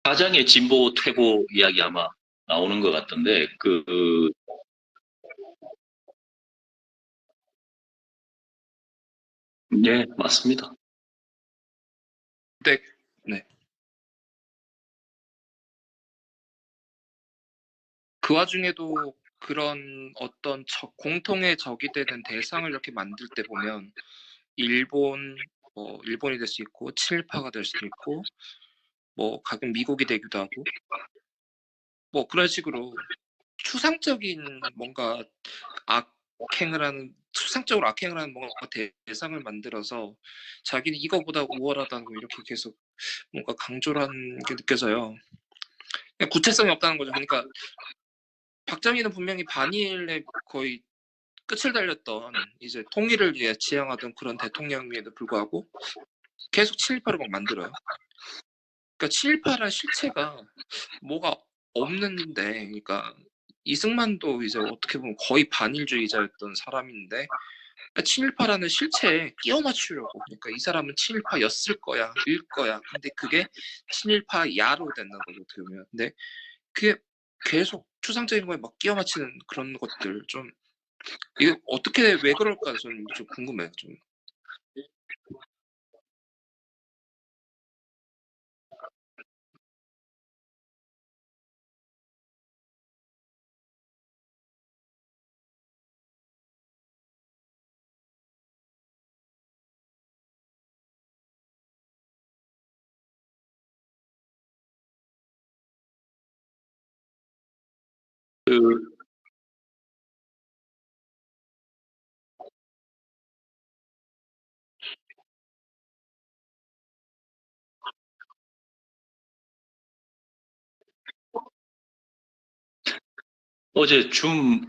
가장의 진보 퇴보 이야기 아마 나오는 것 같던데 네, 맞습니다. 네. 네. 그 와중에도 그런 어떤 공통의 적이 되는 대상을 이렇게 만들 때 보면 일본, 뭐 일본이 될 수 있고 친일파가 될 수도 있고 뭐 가끔 미국이 되기도 하고 뭐 그런 식으로 추상적인 뭔가 악행을 하는 추상적으로 악행을 하는 뭔가 대상을 만들어서 자기는 이거보다 우월하다는 거 이렇게 계속 뭔가 강조를 하는 게 느껴져요. 그냥 구체성이 없다는 거죠. 그러니까 박정희는 분명히 반일에 거의 끝을 달렸던 이제 통일을 위해 지향하던 그런 대통령임에도 불구하고 계속 친일파를 막 만들어요. 그러니까 친일파란 실체가 뭐가 없는데, 그러니까 이승만도 이제 어떻게 보면 거의 반일주의자였던 사람인데 친일파라는 실체에 끼워 맞추려고, 그러니까 이 사람은 친일파였을 거야, 일 거야. 근데 그게 친일파야로 된다는 거죠, 어떻게 보면. 근데 그게 계속 추상적인 거에 막 끼워 맞추는 그런 것들 좀 이게 어떻게 왜 그럴까 저는 좀 궁금해요, 좀. 그 어제 줌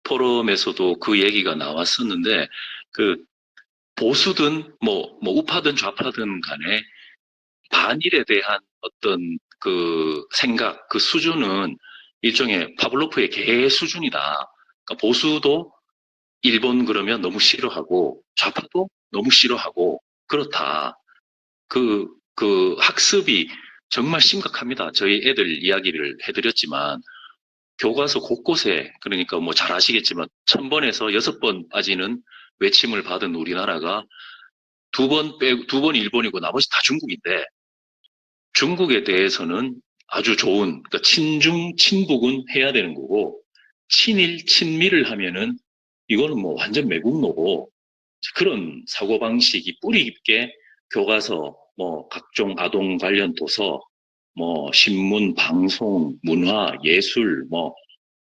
포럼에서도 그 얘기가 나왔었는데, 보수든 우파든 좌파든 간에 반일에 대한 어떤 생각, 그 수준은 일종의 파블로프의 개 수준이다. 그러니까 보수도 일본 그러면 너무 싫어하고, 좌파도 너무 싫어하고, 그렇다. 학습이 정말 심각합니다. 저희 애들 이야기를 해드렸지만, 교과서 곳곳에, 그러니까 잘 아시겠지만, 1000번에서 6번 빠지는 외침을 받은 우리나라가 두 번 일본이고 나머지 다 중국인데, 중국에 대해서는 아주 좋은, 그러니까 친중, 친북은 해야 되는 거고, 친일, 친미를 하면은 이거는 완전 매국노고, 그런 사고방식이 뿌리 깊게 교과서, 각종 아동 관련 도서, 신문, 방송, 문화, 예술,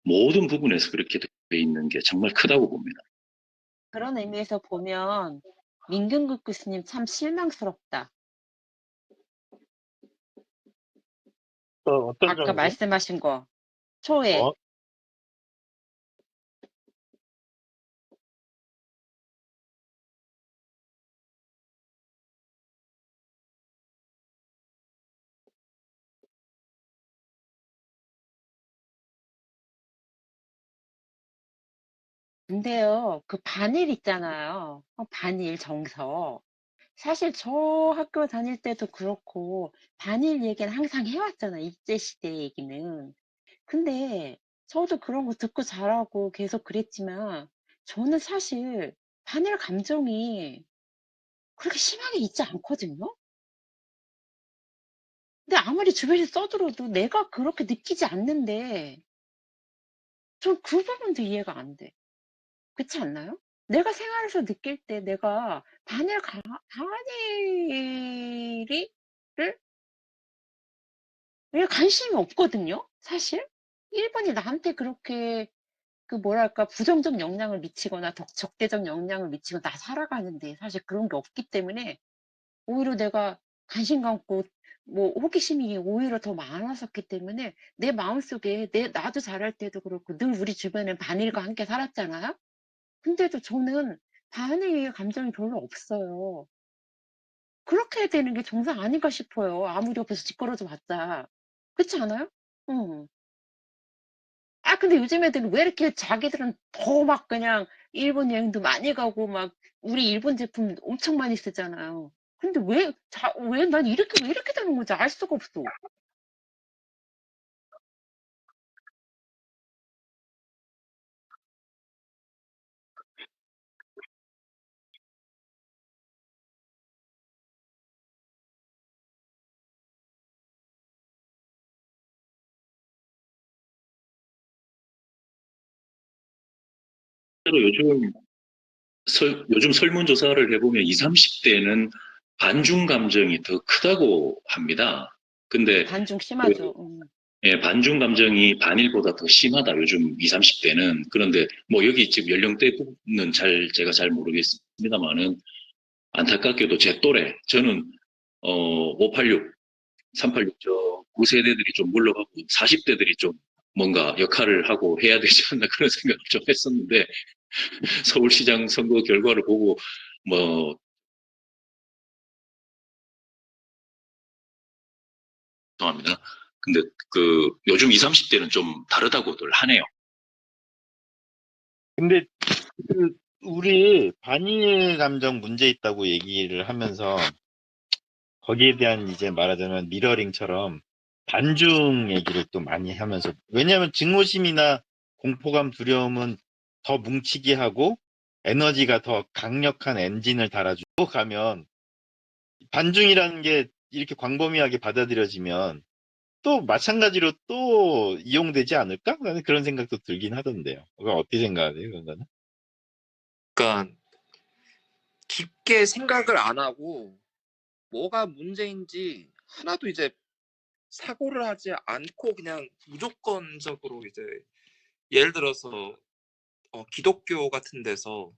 모든 부분에서 그렇게 돼 있는 게 정말 크다고 봅니다. 그런 의미에서 보면 민경국 교수님 참 실망스럽다. 어떤 아까 점에서? 말씀하신 거 초에 어? 근데요, 그 반일 있잖아요. 반일 정서. 사실 저 학교 다닐 때도 그렇고, 반일 얘기는 항상 해왔잖아요. 일제시대 얘기는. 근데 저도 그런 거 듣고 자라고 계속 그랬지만, 저는 사실 반일 감정이 그렇게 심하게 있지 않거든요? 근데 아무리 주변에서 써들어도 내가 그렇게 느끼지 않는데, 전 그 부분도 이해가 안 돼. 그렇지 않나요? 내가 생활에서 느낄 때 내가 반일이 를 왜 관심이 없거든요, 사실. 일본이 나한테 그렇게 뭐랄까 부정적 영향을 미치거나 적대적 영향을 미치거나 나 살아가는데 사실 그런 게 없기 때문에 오히려 내가 관심 갖고 호기심이 오히려 더 많았었기 때문에 내 마음속에 나도 자랄 때도 그렇고 늘 우리 주변에 반일과 함께 살았잖아요. 근데도 저는 반응의 감정이 별로 없어요. 그렇게 되는 게 정상 아닌가 싶어요. 아무리 옆에서 뒷걸어져 봤자. 그렇지 않아요? 응. 근데 요즘 애들은 왜 이렇게 자기들은 더 막 그냥 일본 여행도 많이 가고 막 우리 일본 제품 엄청 많이 쓰잖아요. 근데 왜 난 왜 이렇게 되는 건지 알 수가 없어. 실제로 요즘 설문조사를 해보면 20, 30대는 반중 감정이 더 크다고 합니다. 근데 반중 그, 심하죠. 예, 반중 감정이 반일보다 더 심하다. 요즘 20, 30대는. 그런데 여기 지금 연령대는 제가 잘 모르겠습니다만은 안타깝게도 제 또래, 저는 586, 386, 9세대들이 좀 물러가고 40대들이 좀 뭔가 역할을 하고 해야 되지 않나 그런 생각을 좀 했었는데 서울시장 선거 결과를 보고 뭐 죄송합니다. 근데 요즘 20, 30대는 좀 다르다고들 하네요. 근데 우리 반일 감정 문제 있다고 얘기를 하면서 거기에 대한 이제 말하자면 미러링처럼 반중 얘기를 또 많이 하면서 왜냐하면 증오심이나 공포감 두려움은 더 뭉치게 하고 에너지가 더 강력한 엔진을 달아주고 가면 반중이라는 게 이렇게 광범위하게 받아들여지면 또 마찬가지로 또 이용되지 않을까? 라는 그런 생각도 들긴 하던데요. 그건 어떻게 생각하세요? 그런 거는? 그러니까 깊게 생각을 안 하고 뭐가 문제인지 하나도 이제 사고를 하지 않고 그냥 무조건적으로 이제 예를 들어서 기독교 같은 데서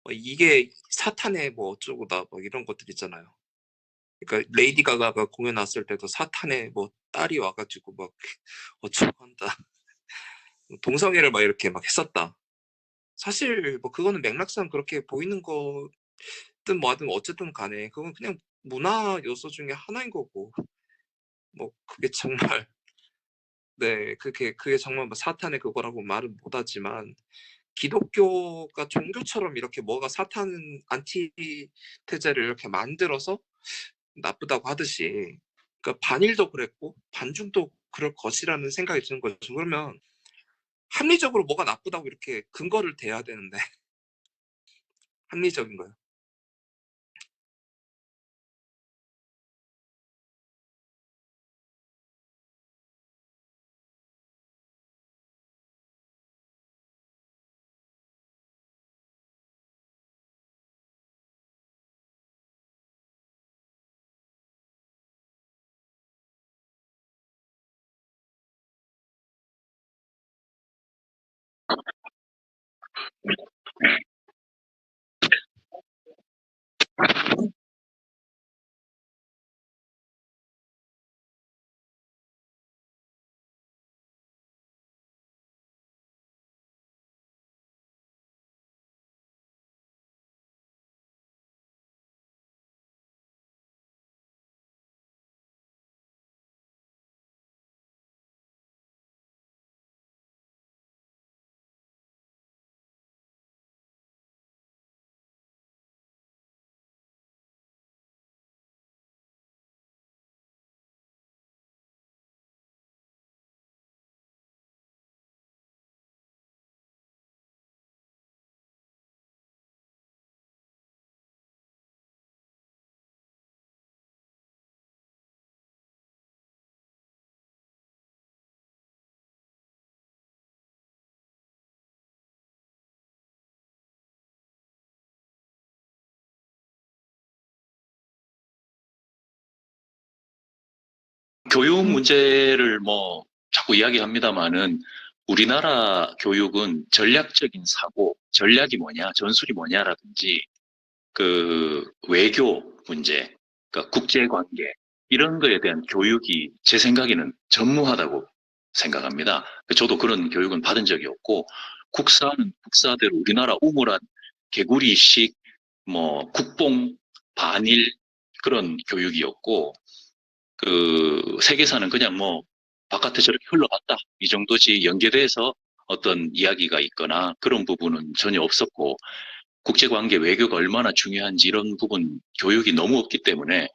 이게 사탄의 뭐 어쩌고다 뭐 이런 것들 있잖아요. 그러니까 레이디 가가가 공연 왔을 때도 사탄의 뭐 딸이 와가지고 막 어쩌고 한다. 동성애를 막 이렇게 막 했었다. 사실 뭐 그거는 맥락상 그렇게 보이는 거든 뭐하든 어쨌든 간에 그건 그냥 문화 요소 중에 하나인 거고 뭐 그게 정말 네 그게 정말 뭐 사탄의 그거라고 말은 못하지만 기독교가 종교처럼 이렇게 뭐가 사탄 안티테제를 이렇게 만들어서 나쁘다고 하듯이 그러니까 반일도 그랬고 반중도 그럴 것이라는 생각이 드는 거죠. 그러면 합리적으로 뭐가 나쁘다고 이렇게 근거를 대야 되는데 합리적인 거예요. 교육 문제를 뭐 자꾸 이야기합니다마는 우리나라 교육은 전략적인 사고, 전략이 뭐냐, 전술이 뭐냐라든지 그 외교 문제, 그러니까 국제관계 이런 거에 대한 교육이 제 생각에는 전무하다고 생각합니다. 저도 그런 교육은 받은 적이 없고 국사는 국사대로 우리나라 우물한 개구리식 뭐 국뽕 반일 그런 교육이었고 그 세계사는 그냥 뭐 바깥에 저렇게 흘러갔다 이 정도지 연계돼서 어떤 이야기가 있거나 그런 부분은 전혀 없었고 국제관계 외교가 얼마나 중요한지 이런 부분 교육이 너무 없기 때문에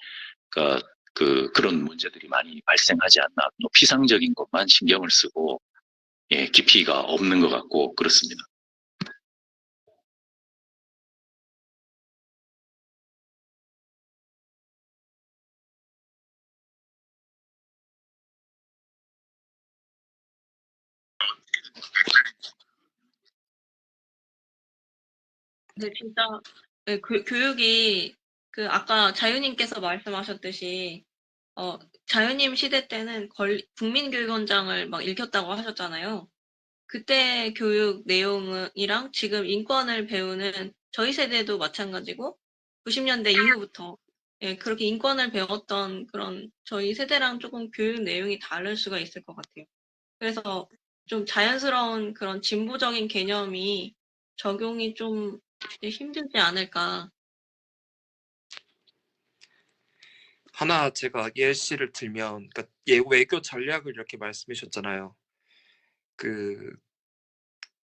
그런 문제들이 많이 발생하지 않나 뭐 피상적인 것만 신경을 쓰고 예, 깊이가 없는 것 같고 그렇습니다. 네, 진짜 네, 교육이 그 아까 자유님께서 말씀하셨듯이 자유님 시대 때는 국민교육원장을 막 읽혔다고 하셨잖아요. 그때 교육 내용이랑 지금 인권을 배우는 저희 세대도 마찬가지고 90년대 이후부터 예, 그렇게 인권을 배웠던 그런 저희 세대랑 조금 교육 내용이 다를 수가 있을 것 같아요. 그래서 좀 자연스러운 그런 진보적인 개념이 적용이 좀 힘들지 않을까. 하나 제가 예시를 들면 그러니까 외교 전략을 이렇게 말씀해 주셨잖아요.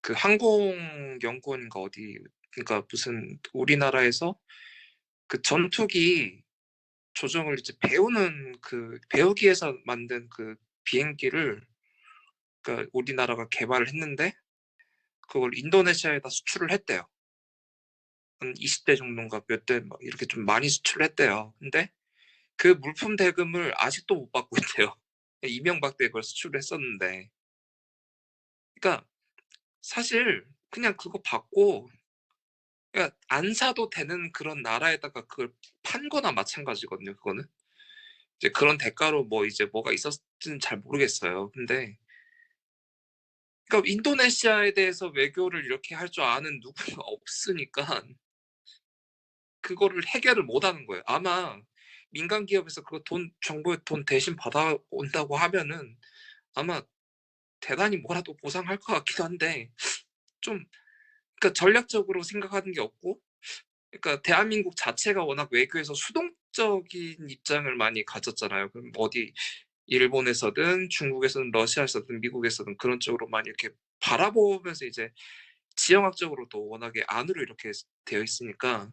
그 항공연구원인가 어디 그러니까 무슨 우리나라에서 그 전투기 조종을 이제 배우는 배우기 위해서 만든 그 비행기를 그러니까 우리나라가 개발을 했는데 그걸 인도네시아에다 수출을 했대요. 한 20대 정도인가 몇 대 막 이렇게 좀 많이 수출을 했대요. 근데 그 물품 대금을 아직도 못 받고 있대요. 이명박 때 그걸 수출을 했었는데. 그러니까 사실 그냥 그거 받고 그러니까 안 사도 되는 그런 나라에다가 그걸 판 거나 마찬가지거든요, 그거는. 이제 그런 대가로 뭐 이제 뭐가 있었지는 잘 모르겠어요. 근데 그러니까 인도네시아에 대해서 외교를 이렇게 할 줄 아는 누구가 없으니까 그거를 해결을 못 하는 거예요. 아마 민간 기업에서 그거 정부의 돈 대신 받아온다고 하면은 아마 대단히 뭐라도 보상할 것 같기도 한데 좀 그러니까 전략적으로 생각하는 게 없고 그러니까 대한민국 자체가 워낙 외교에서 수동적인 입장을 많이 가졌잖아요. 그럼 어디 일본에서든 중국에서든 러시아에서든 미국에서든 그런 쪽으로 많이 이렇게 바라보면서 이제 지형학적으로도 워낙에 안으로 이렇게 되어 있으니까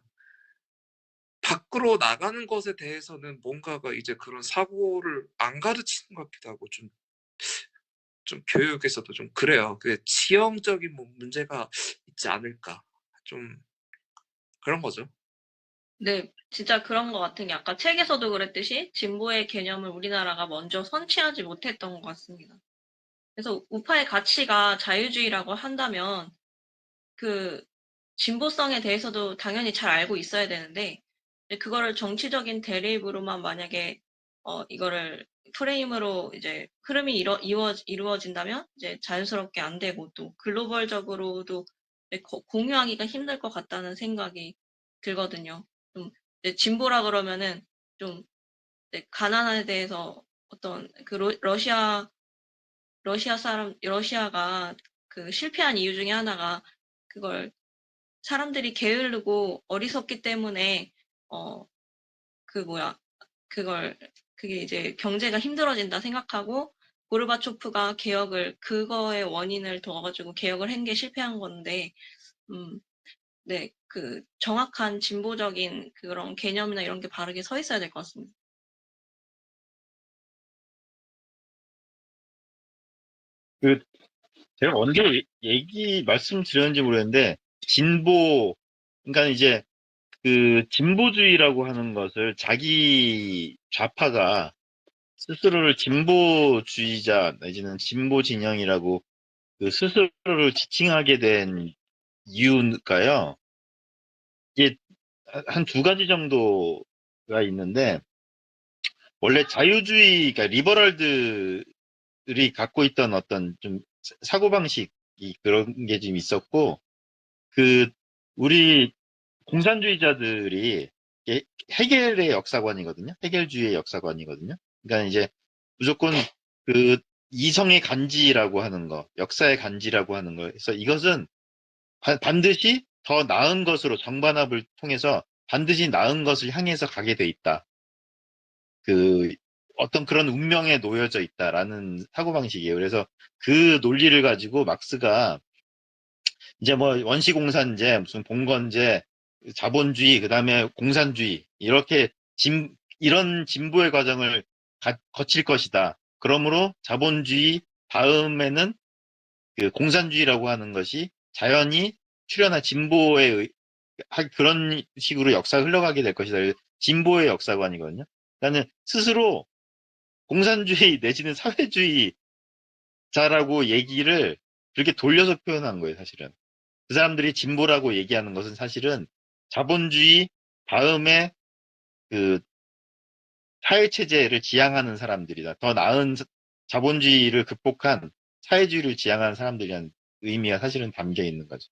밖으로 나가는 것에 대해서는 뭔가가 이제 그런 사고를 안 가르치는 것 같기도 하고 좀 교육에서도 좀 그래요. 그 지형적인 뭐 문제가 있지 않을까. 좀 그런 거죠. 네, 진짜 그런 것 같은 게 아까 책에서도 그랬듯이 진보의 개념을 우리나라가 먼저 선취하지 못했던 것 같습니다. 그래서 우파의 가치가 자유주의라고 한다면 그 진보성에 대해서도 당연히 잘 알고 있어야 되는데 그거를 정치적인 대립으로만 만약에 이거를 프레임으로 이제 흐름이 이루어진다면 이제 자연스럽게 안 되고 또 글로벌적으로도 공유하기가 힘들 것 같다는 생각이 들거든요. 좀 이제 진보라 그러면은 좀 이제 가난에 대해서 어떤 그 러시아가 그 실패한 이유 중에 하나가 그걸 사람들이 게으르고 어리석기 때문에 그 뭐야 그게 이제 경제가 힘들어진다 생각하고 고르바초프가 그거의 원인을 둬가지고 개혁을 한 게 실패한 건데 네, 그 정확한 진보적인 그런 개념이나 이런 게 바르게 서 있어야 될 것 같습니다. 그 제가 언제 말씀드렸는지 모르겠는데 그러니까 이제 그 진보주의라고 하는 것을 자기 좌파가 스스로를 진보주의자 내지는 진보 진영이라고 그 스스로를 지칭하게 된 이유가요. 이게 한 두 가지 정도가 있는데 원래 자유주의, 그러니까 리버럴들이 갖고 있던 어떤 좀 사고방식이 그런 게 좀 있었고 그 우리 공산주의자들이 이게 헤겔의 역사관이거든요. 헤겔주의의 역사관이거든요. 그러니까 이제 무조건 그 이성의 간지라고 하는 거, 역사의 간지라고 하는 거. 그래서 이것은 반드시 더 나은 것으로 정반합을 통해서 반드시 나은 것을 향해서 가게 돼 있다. 그 어떤 그런 운명에 놓여져 있다라는 사고방식이에요. 그래서 그 논리를 가지고 막스가 이제 뭐 원시공산제, 무슨 봉건제, 자본주의, 그 다음에 공산주의, 이런 진보의 과정을 거칠 것이다. 그러므로 자본주의 다음에는 그 공산주의라고 하는 것이 자연히 출현한 그런 식으로 역사가 흘러가게 될 것이다. 진보의 역사관이거든요. 그러니까 스스로 공산주의 내지는 사회주의자라고 얘기를 그렇게 돌려서 표현한 거예요, 사실은. 그 사람들이 진보라고 얘기하는 것은 사실은 자본주의 다음에 그 사회체제를 지향하는 사람들이다. 더 나은 자본주의를 극복한 사회주의를 지향하는 사람들이라는 의미가 사실은 담겨 있는 거죠.